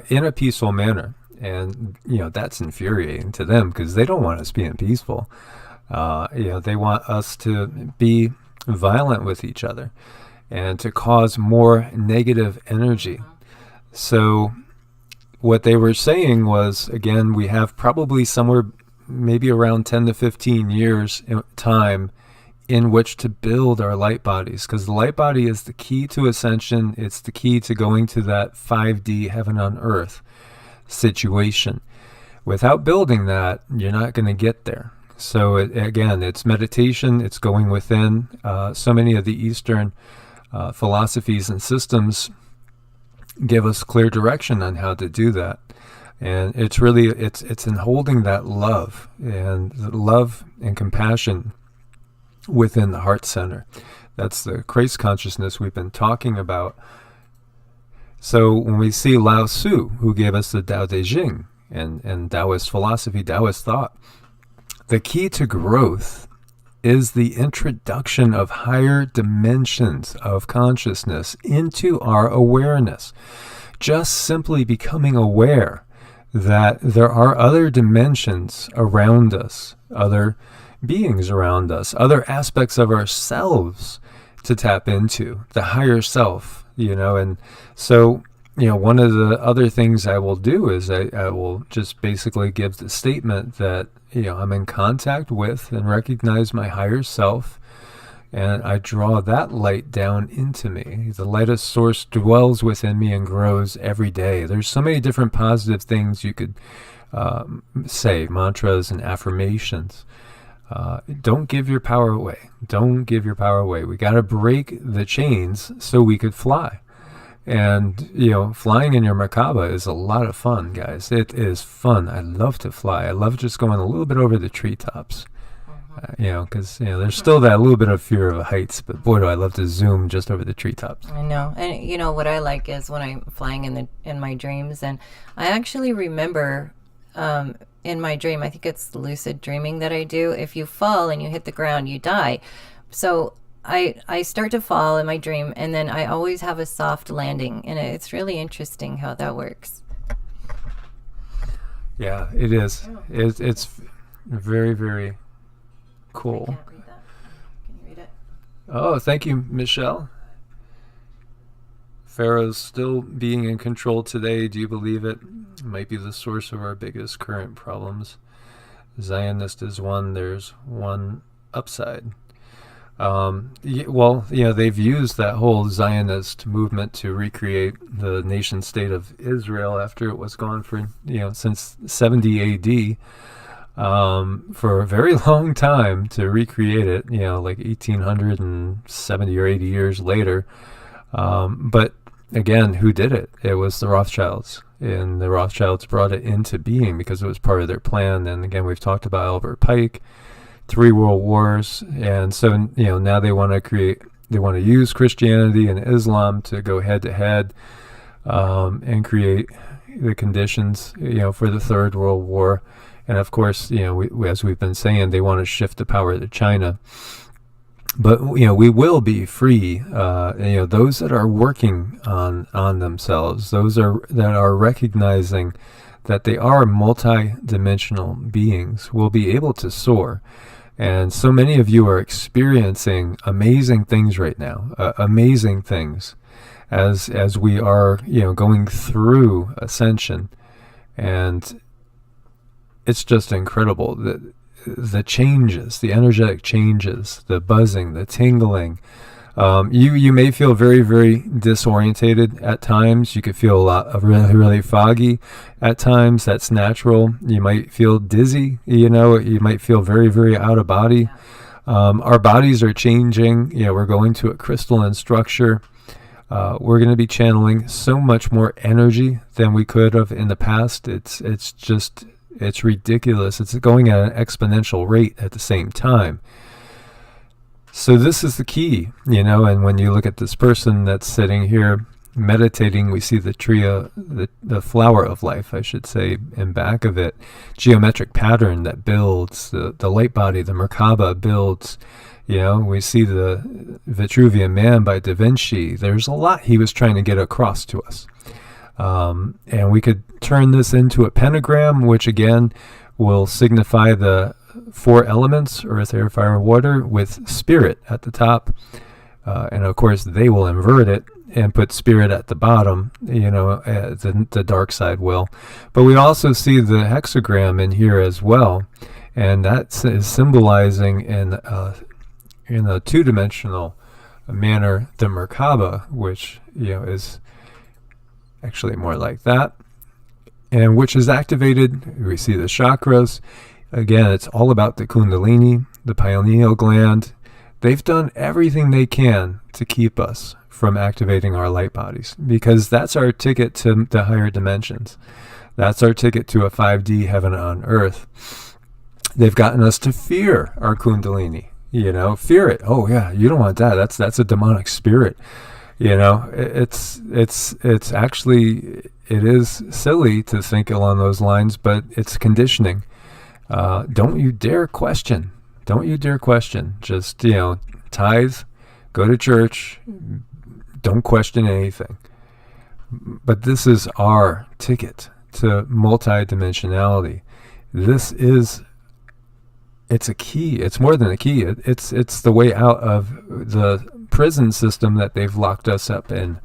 in a peaceful manner. And, that's infuriating to them, because they don't want us being peaceful. They want us to be violent with each other and to cause more negative energy. So what they were saying was, again, we have probably somewhere maybe around 10 to 15 years time in which to build our light bodies, because the light body is the key to ascension. It's the key to going to that 5D heaven on earth situation. Without building that, you're not going to get there. So again, it's meditation, it's going within. So many of the Eastern philosophies and systems give us clear direction on how to do that. And it's really, it's in holding that love and compassion within the heart center. That's the Christ consciousness we've been talking about. So when we see Lao Tzu, who gave us the Tao Te Ching and Taoist philosophy, Taoist thought, the key to growth is the introduction of higher dimensions of consciousness into our awareness. Just simply becoming aware that there are other dimensions around us, other beings around us, other aspects of ourselves to tap into, the higher self, and so, one of the other things I will do is I will just basically give the statement that, I'm in contact with and recognize my higher self, and I draw that light down into me. The lightest source dwells within me and grows every day. There's so many different positive things you could say, mantras and affirmations. Don't give your power away. Don't give your power away. We got to break the chains so we could fly. And, flying in your Merkaba is a lot of fun, guys. It is fun. I love to fly. I love just going a little bit over the treetops. Because, there's still that little bit of fear of heights, but boy, do I love to zoom just over the treetops. I know. And, what I like is when I'm flying in my dreams, and I actually remember in my dream, I think it's lucid dreaming that I do, if you fall and you hit the ground, you die. So I start to fall in my dream, and then I always have a soft landing, and it's really interesting how that works. Yeah, it is. It's very, very cool. I can't read that. Can you read it? Oh, thank you, Michelle. Pharaoh's still being in control today. Do you believe it? It might be the source of our biggest current problems. Zionist is one. There's one upside. They've used that whole Zionist movement to recreate the nation state of Israel after it was gone for, since 70 AD, for a very long time to recreate it, like 1870 or 80 years later. But again, who did it? It was the Rothschilds. And the Rothschilds brought it into being because it was part of their plan. And again, we've talked about Albert Pike, 3 world wars, and so now they want to use Christianity and Islam to go head to head and create the conditions for the Third World War. And of course, as we've been saying, they want to shift the power to China. But we will be free. Those that are working on themselves, those that are recognizing that they are multi-dimensional beings, will be able to soar. And so many of you are experiencing amazing things right now, amazing things, as we are, going through ascension. And it's just incredible that the changes, the energetic changes, the buzzing, the tingling. You may feel very, very disorientated at times. You could feel a lot of really, really foggy at times. That's natural. You might feel dizzy. You might feel very, very out of body. Our bodies are changing. We're going to a crystalline structure. We're going to be channeling so much more energy than we could have in the past. It's ridiculous. It's going at an exponential rate at the same time. So this is the key, and when you look at this person that's sitting here meditating, we see the tree, the flower of life, I should say, in back of it, geometric pattern that builds, the light body, the Merkaba builds, we see the Vitruvian Man by Da Vinci. There's a lot he was trying to get across to us. And we could turn this into a pentagram, which again will signify the 4 elements, earth, air, fire, water, with spirit at the top. And of course, they will invert it and put spirit at the bottom, the dark side will. But we also see the hexagram in here as well. And that is symbolizing in a 2-dimensional manner the Merkaba, which, is actually more like that. And which is activated, we see the chakras. Again, it's all about the Kundalini, the pineal gland. They've done everything they can to keep us from activating our light bodies, because that's our ticket to the higher dimensions. That's our ticket to a 5D heaven on earth. They've gotten us to fear our Kundalini, fear it. Oh yeah, you don't want that. That's a demonic spirit. It's actually, it is silly to think along those lines, but it's conditioning. Don't you dare question. Don't you dare question. Just, tithe, go to church, don't question anything. But this is our ticket to multidimensionality. It's a key. It's more than a key. It's the way out of the prison system that they've locked us up in.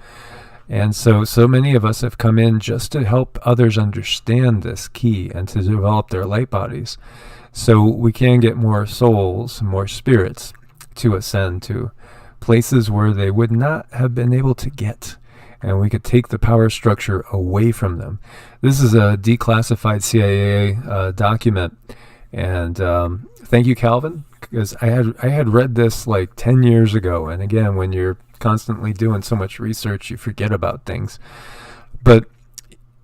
And so many of us have come in just to help others understand this key and to develop their light bodies, so we can get more souls, more spirits to ascend to places where they would not have been able to get, and we could take the power structure away from them. This is a declassified CIA document, and thank you, Calvin, because I had read this like 10 years ago, and again, when you're constantly doing so much research, you forget about things. But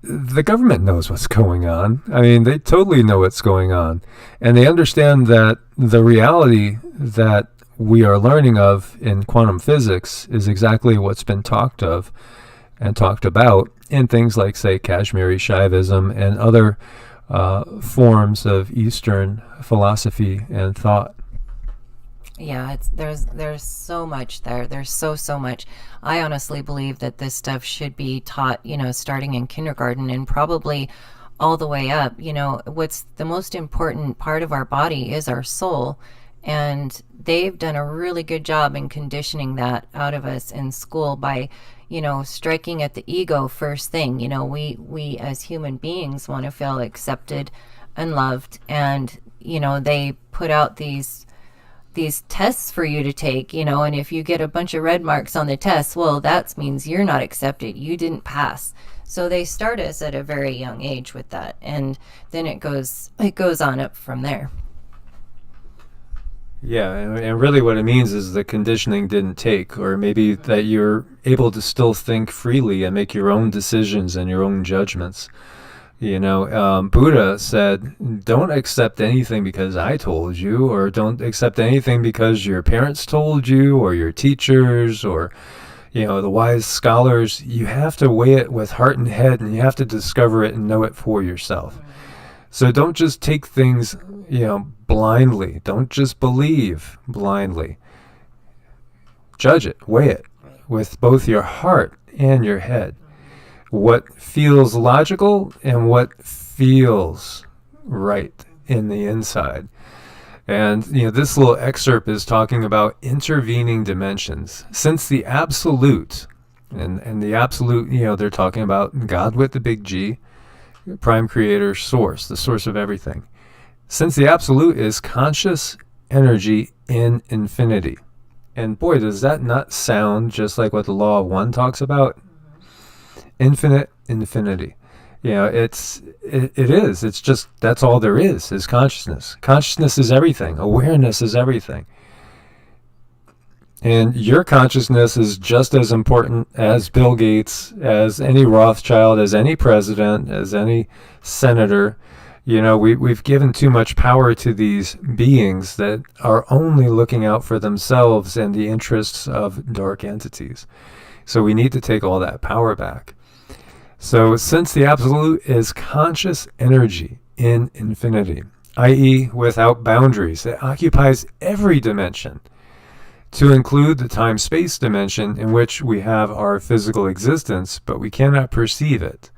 the government knows what's going on. I mean, they totally know what's going on, and they understand that the reality that we are learning of in quantum physics is exactly what's been talked of and talked about in things like, say, Kashmiri Shaivism and other forms of Eastern philosophy and thought. Yeah, there's so much there. There's so much. I honestly believe that this stuff should be taught, starting in kindergarten and probably all the way up. What's the most important part of our body is our soul, and they've done a really good job in conditioning that out of us in school by, striking at the ego first thing. We as human beings want to feel accepted and loved, and they put out these tests for you to take, and if you get a bunch of red marks on the test, well, that means you're not accepted. You didn't pass. So they start us at a very young age with that, and then it goes on up from there. Yeah, and really what it means is the conditioning didn't take, or maybe that you're able to still think freely and make your own decisions and your own judgments. Buddha said, don't accept anything because I told you, or don't accept anything because your parents told you, or your teachers, or, the wise scholars. You have to weigh it with heart and head, and you have to discover it and know it for yourself. So don't just take things, blindly. Don't just believe blindly. Judge it, weigh it with both your heart and your head. What feels logical and what feels right in the inside. And this little excerpt is talking about intervening dimensions. Since the absolute, and the absolute, they're talking about God with the big G, prime creator, source, the source of everything. Since the absolute is conscious energy in infinity. And boy, does that not sound just like what the law of one talks about? Infinite infinity. It is. It's just, that's all there is consciousness. Consciousness is everything. Awareness is everything. And your consciousness is just as important as Bill Gates, as any Rothschild, as any president, as any senator. We've given too much power to these beings that are only looking out for themselves and the interests of dark entities. So we need to take all that power back. So since the absolute is conscious energy in infinity, i.e. without boundaries, it occupies every dimension, to include the time-space dimension in which we have our physical existence, but we cannot perceive it.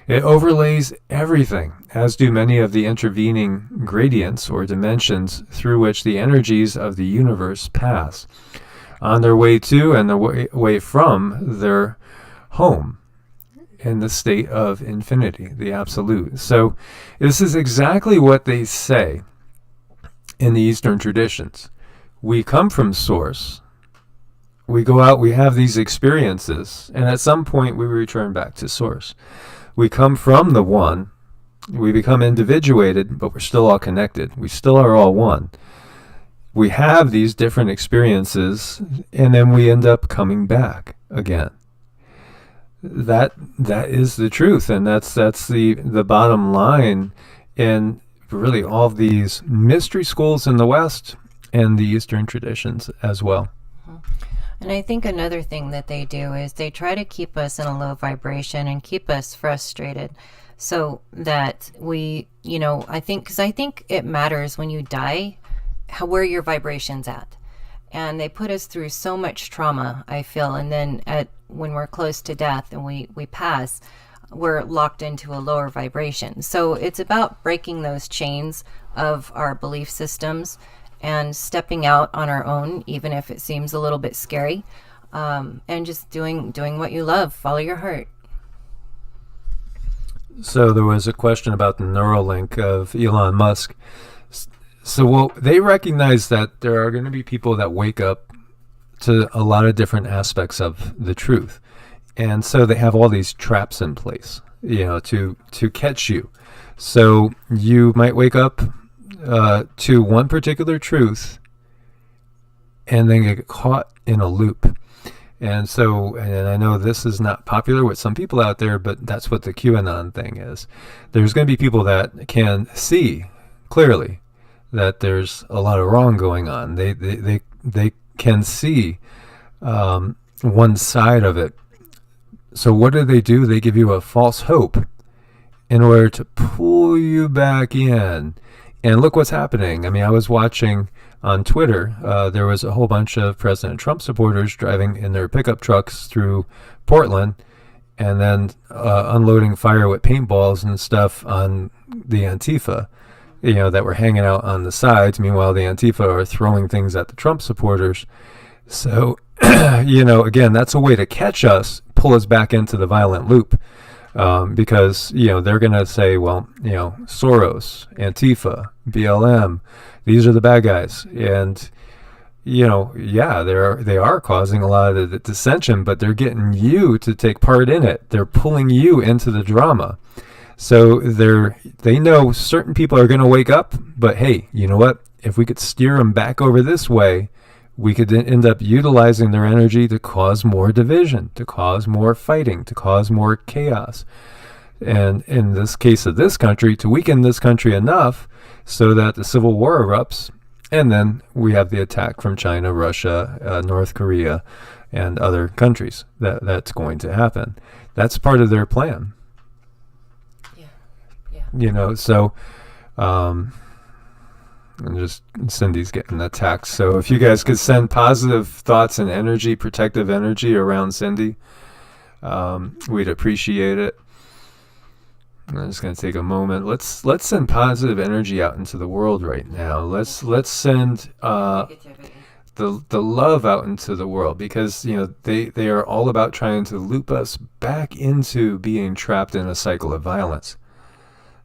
It overlays everything, as do many of the intervening gradients or dimensions through which the energies of the universe pass, on their way to and the way from their home in the state of infinity, the absolute. So this is exactly what they say in the Eastern traditions. We come from Source, we go out, we have these experiences, and at some point we return back to Source. We come from the One, we become individuated, but we're still all connected. We still are all one. We have these different experiences, and then we end up coming back again. That is the truth, and that's the bottom line in really all of these mystery schools in the West and the Eastern traditions as well. And I think another thing that they do is they try to keep us in a low vibration and keep us frustrated, so that we, I think it matters when you die where your vibration's at. And they put us through so much trauma, I feel, and then when we're close to death and we pass, we're locked into a lower vibration. So it's about breaking those chains of our belief systems and stepping out on our own, even if it seems a little bit scary, and just doing what you love. Follow your heart. So there was a question about the Neuralink of Elon Musk. So, well, they recognize that there are going to be people that wake up to a lot of different aspects of the truth. And so they have all these traps in place, to catch you. So you might wake up to one particular truth and then get caught in a loop. And so, and I know this is not popular with some people out there, but that's what the QAnon thing is. There's going to be people that can see clearly that there's a lot of wrong going on. They can see one side of it. So what do? They give you a false hope in order to pull you back in. And look what's happening. I mean, I was watching on Twitter, there was a whole bunch of President Trump supporters driving in their pickup trucks through Portland and then unloading fire with paintballs and stuff on the Antifa, that were hanging out on the sides. Meanwhile, the Antifa are throwing things at the Trump supporters. So, again, that's a way to catch us, pull us back into the violent loop. Because, they're going to say, well, Soros, Antifa, BLM, these are the bad guys. And, they are causing a lot of the dissension, but they're getting you to take part in it. They're pulling you into the drama. So they know certain people are going to wake up, but hey, you know what? If we could steer them back over this way, we could end up utilizing their energy to cause more division, to cause more fighting, to cause more chaos. And in this case of this country, to weaken this country enough so that the civil war erupts, and then we have the attack from China, Russia, North Korea, and other countries. That's going to happen. That's part of their plan. Yeah. So... and just Cindy's getting attacked. So if you guys could send positive thoughts and energy, protective energy around Cindy, we'd appreciate it. I'm just going to take a moment. Let's send positive energy out into the world right now. Let's send the love out into the world, because they are all about trying to loop us back into being trapped in a cycle of violence.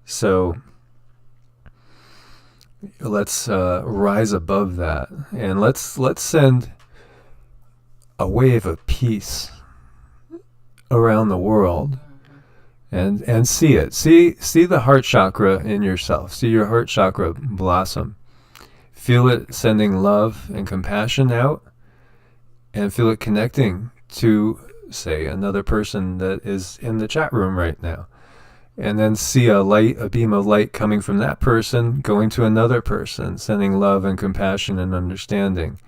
So let's rise above that, and let's send a wave of peace around the world, and see it. See the heart chakra in yourself. See your heart chakra blossom. Feel it sending love and compassion out, and feel it connecting to, say, another person that is in the chat room right now. And then see a beam of light coming from that person, going to another person, sending love and compassion and understanding.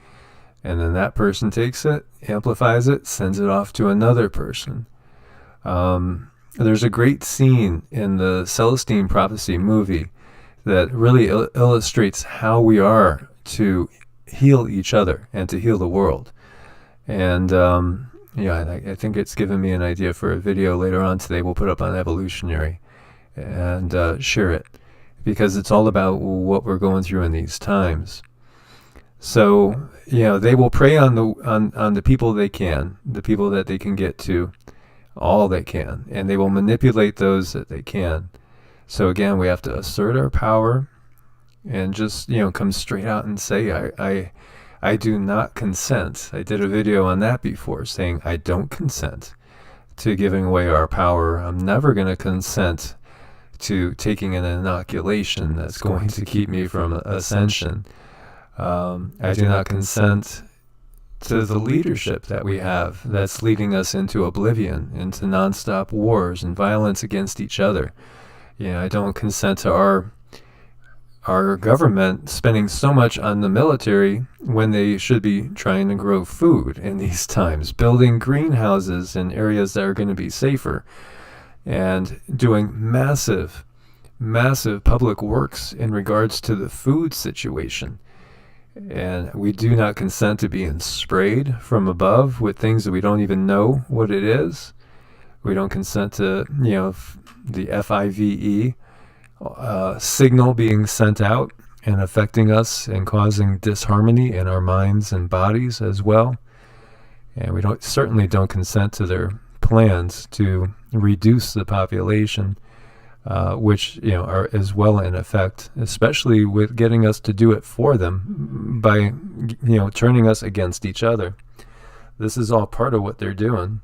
And then that person takes it, amplifies it, sends it off to another person. There's a great scene in the Celestine Prophecy movie that really illustrates how we are to heal each other and to heal the world. And I think it's given me an idea for a video later on today we'll put up on Evolutionary and share it, because it's all about what we're going through in these times. So, they will prey on the people they can, the people that they can get to, all they can, and they will manipulate those that they can. So again, we have to assert our power and just, come straight out and say, I do not consent. I did a video on that before, saying I don't consent to giving away our power. I'm never going to consent to taking an inoculation that's going to keep me from ascension. I do not consent to the leadership that we have that's leading us into oblivion, into nonstop wars and violence against each other. I don't consent to our government spending so much on the military when they should be trying to grow food in these times, building greenhouses in areas that are going to be safer, and doing massive public works in regards to the food situation. And we do not consent to being sprayed from above with things that we don't even know what it is. We don't consent to, the FIVE signal being sent out and affecting us and causing disharmony in our minds and bodies as well. And we certainly don't consent to their plans to reduce the population which are as well in effect, especially with getting us to do it for them by turning us against each other. This is all part of what they're doing.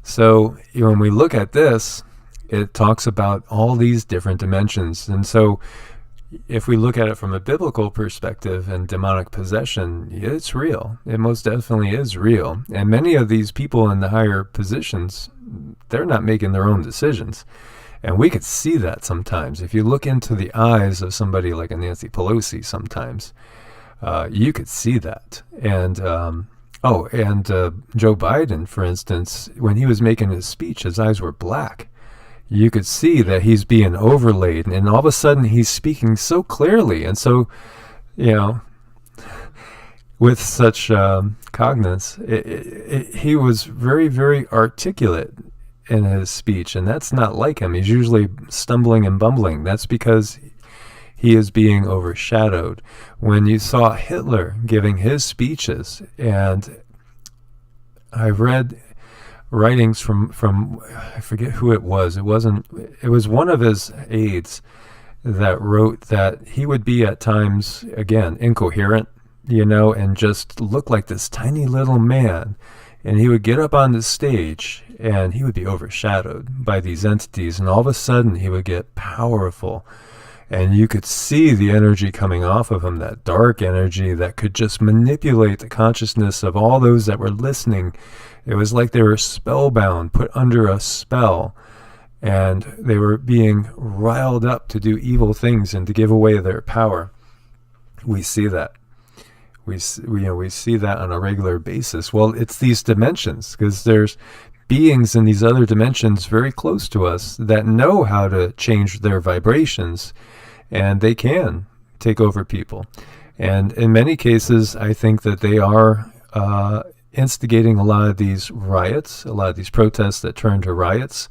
So when we look at this, it talks about all these different dimensions. And so if we look at it from a biblical perspective and demonic possession, it's real. It most definitely is real. And many of these people in the higher positions, they're not making their own decisions. And we could see that sometimes. If you look into the eyes of somebody like a Nancy Pelosi sometimes, you could see that. And Joe Biden, for instance, when he was making his speech, his eyes were black. You could see that he's being overlaid, and all of a sudden he's speaking so clearly and so, with such cognizance. He was very, very articulate in his speech, and that's not like him. He's usually stumbling and bumbling. That's because he is being overshadowed. When you saw Hitler giving his speeches, and I read writings from I forget who it was. It was one of his aides that wrote that he would be at times, again, incoherent, and just look like this tiny little man. And he would get up on the stage and he would be overshadowed by these entities, and all of a sudden he would get powerful. And you could see the energy coming off of him, that dark energy that could just manipulate the consciousness of all those that were listening. It was like they were spellbound, put under a spell, and they were being riled up to do evil things and to give away their power. We see that. We see that on a regular basis. Well, it's these dimensions, because there's beings in these other dimensions very close to us that know how to change their vibrations, and they can take over people. And in many cases, I think that they are instigating a lot of these riots, a lot of these protests that turn to riots,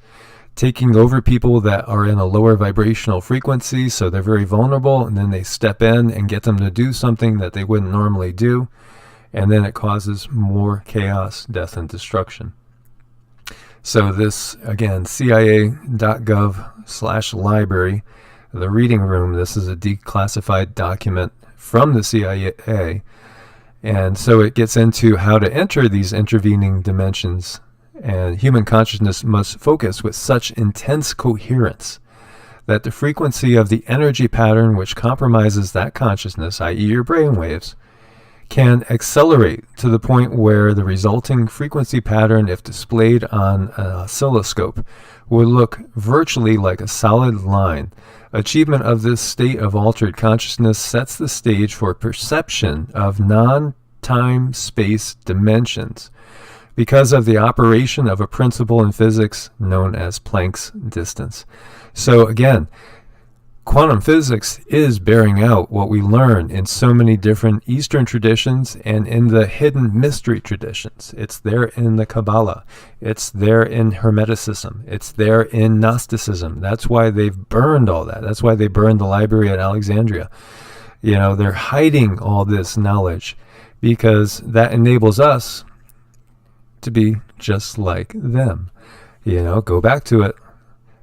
taking over people that are in a lower vibrational frequency, so they're very vulnerable, and then they step in and get them to do something that they wouldn't normally do, and then it causes more chaos, death, and destruction. So this, again, CIA.gov/library, the reading room, this is a declassified document from the CIA, and so it gets into how to enter these intervening dimensions. And human consciousness must focus with such intense coherence that the frequency of the energy pattern which compromises that consciousness, i.e. your brain waves, can accelerate to the point where the resulting frequency pattern, if displayed on an oscilloscope, would look virtually like a solid line. Achievement of this state of altered consciousness sets the stage for perception of non-time-space dimensions because of the operation of a principle in physics known as Planck's distance. So again, quantum physics is bearing out what we learn in so many different Eastern traditions and in the hidden mystery traditions. It's there in the Kabbalah. It's there in Hermeticism. It's there in Gnosticism. That's why they've burned all that. That's why they burned the library at Alexandria. They're hiding all this knowledge because that enables us to be just like them. Go back to it.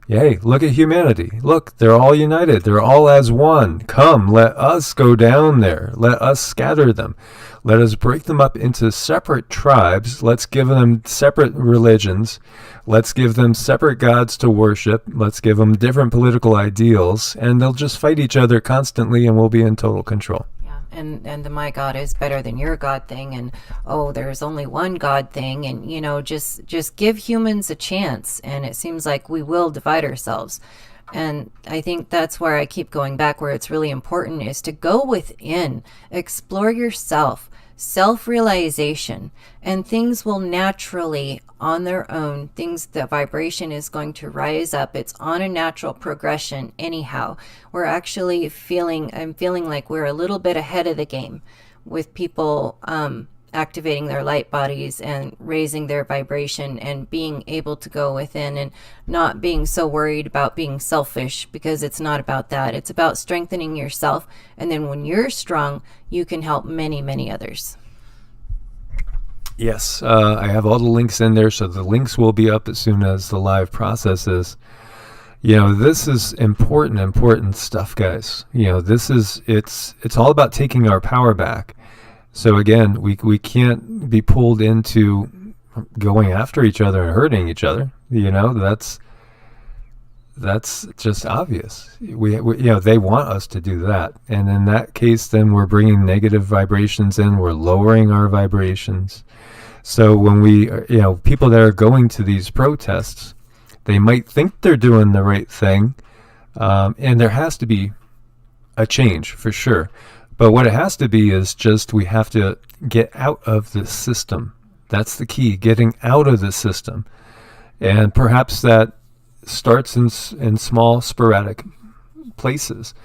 Hey, look at humanity. Look, they're all united. They're all as one. Come, let us go down there. Let us scatter them. Let us break them up into separate tribes. Let's give them separate religions. Let's give them separate gods to worship. Let's give them different political ideals, and they'll just fight each other constantly, and we'll be in total control. And the my God is better than your God thing, and there's only one God thing, and just give humans a chance, and it seems like we will divide ourselves. And I think that's where I keep going back, where it's really important is to go within, explore yourself, self-realization, and things will naturally on their own, the vibration is going to rise up. It's on a natural progression anyhow. We're actually I'm feeling like we're a little bit ahead of the game with people activating their light bodies and raising their vibration and being able to go within and not being so worried about being selfish, because it's not about that. It's about strengthening yourself, and then when you're strong, you can help many, many others. Yes, I have all the links in there, so the links will be up as soon as the live processes. This is important stuff, guys. It's all about taking our power back. So again, we can't be pulled into going after each other and hurting each other. That's just obvious. They want us to do that, and in that case, then we're bringing negative vibrations in. We're lowering our vibrations. So when people that are going to these protests, they might think they're doing the right thing, and there has to be a change for sure. But what it has to be is just we have to get out of the system. That's the key, getting out of the system. And perhaps that starts in small, sporadic places.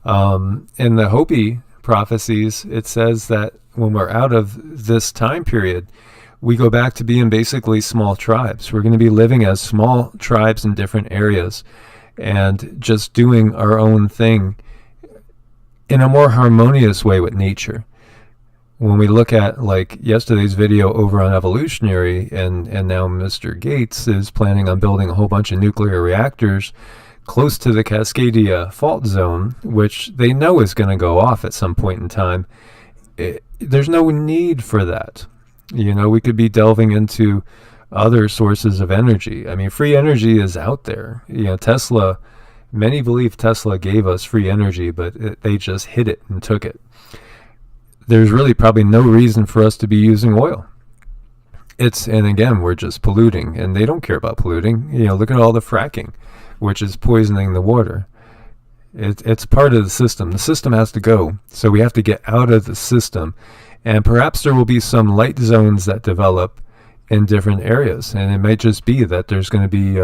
In the Hopi prophecies, it says that when we're out of this time period, we go back to being basically small tribes. We're going to be living as small tribes in different areas and just doing our own thing in a more harmonious way with nature. When we look at like yesterday's video over on Evolutionary, and now Mr. Gates is planning on building a whole bunch of nuclear reactors close to the Cascadia fault zone, which they know is going to go off at some point in time. There's no need for that. We could be delving into other sources of energy. I mean, free energy is out there. Many believe Tesla gave us free energy, but they just hid it and took it. There's really probably no reason for us to be using oil. And again, we're just polluting, and they don't care about polluting. Look at all the fracking, which is poisoning the water. It's part of the system. The system has to go, so we have to get out of the system. And perhaps there will be some light zones that develop in different areas, and it might just be that there's going to be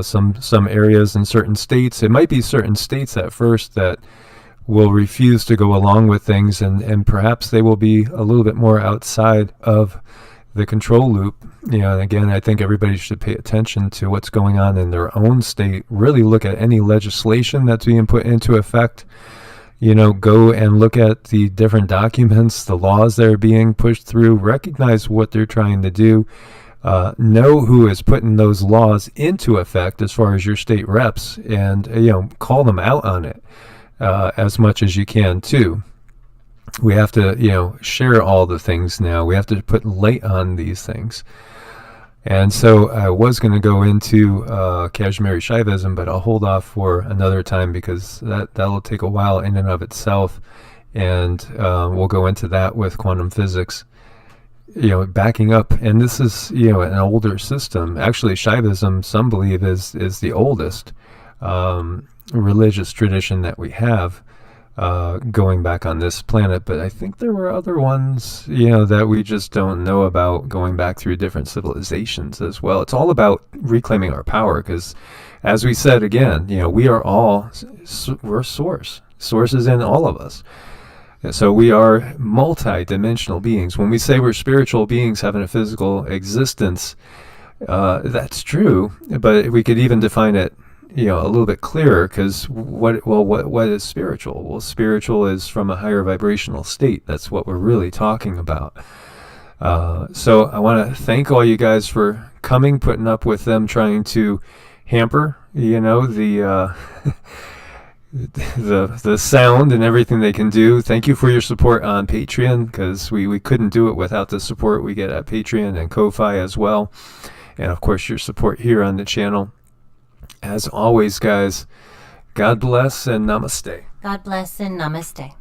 some areas in certain states. It might be certain states at first that will refuse to go along with things, and perhaps they will be a little bit more outside of the control loop. And again, I think everybody should pay attention to what's going on in their own state. Really look at any legislation that's being put into effect. Go and look at the different documents, the laws that are being pushed through, recognize what they're trying to do, know who is putting those laws into effect as far as your state reps, and call them out on it as much as you can too. We have to share all the things now. We have to put light on these things. And so I was going to go into Kashmiri Shaivism, but I'll hold off for another time because that'll take a while in and of itself. And we'll go into that with quantum physics, backing up. And this is, an older system. Actually, Shaivism, some believe, is the oldest religious tradition that we have going back on this planet. But I think there were other ones, that we just don't know about, going back through different civilizations as well. It's all about reclaiming our power, because as we said again, we're source. Source is in all of us. So we are multi-dimensional beings. When we say we're spiritual beings having a physical existence, that's true, but we could even define it a little bit clearer, because what is spiritual? Well, spiritual is from a higher vibrational state. That's what we're really talking about. So I want to thank all you guys for coming, putting up with them trying to hamper, the the sound and everything they can do. Thank you for your support on Patreon, because we couldn't do it without the support we get at Patreon and Ko-Fi as well. And of course, your support here on the channel. As always, guys, God bless and namaste. God bless and namaste.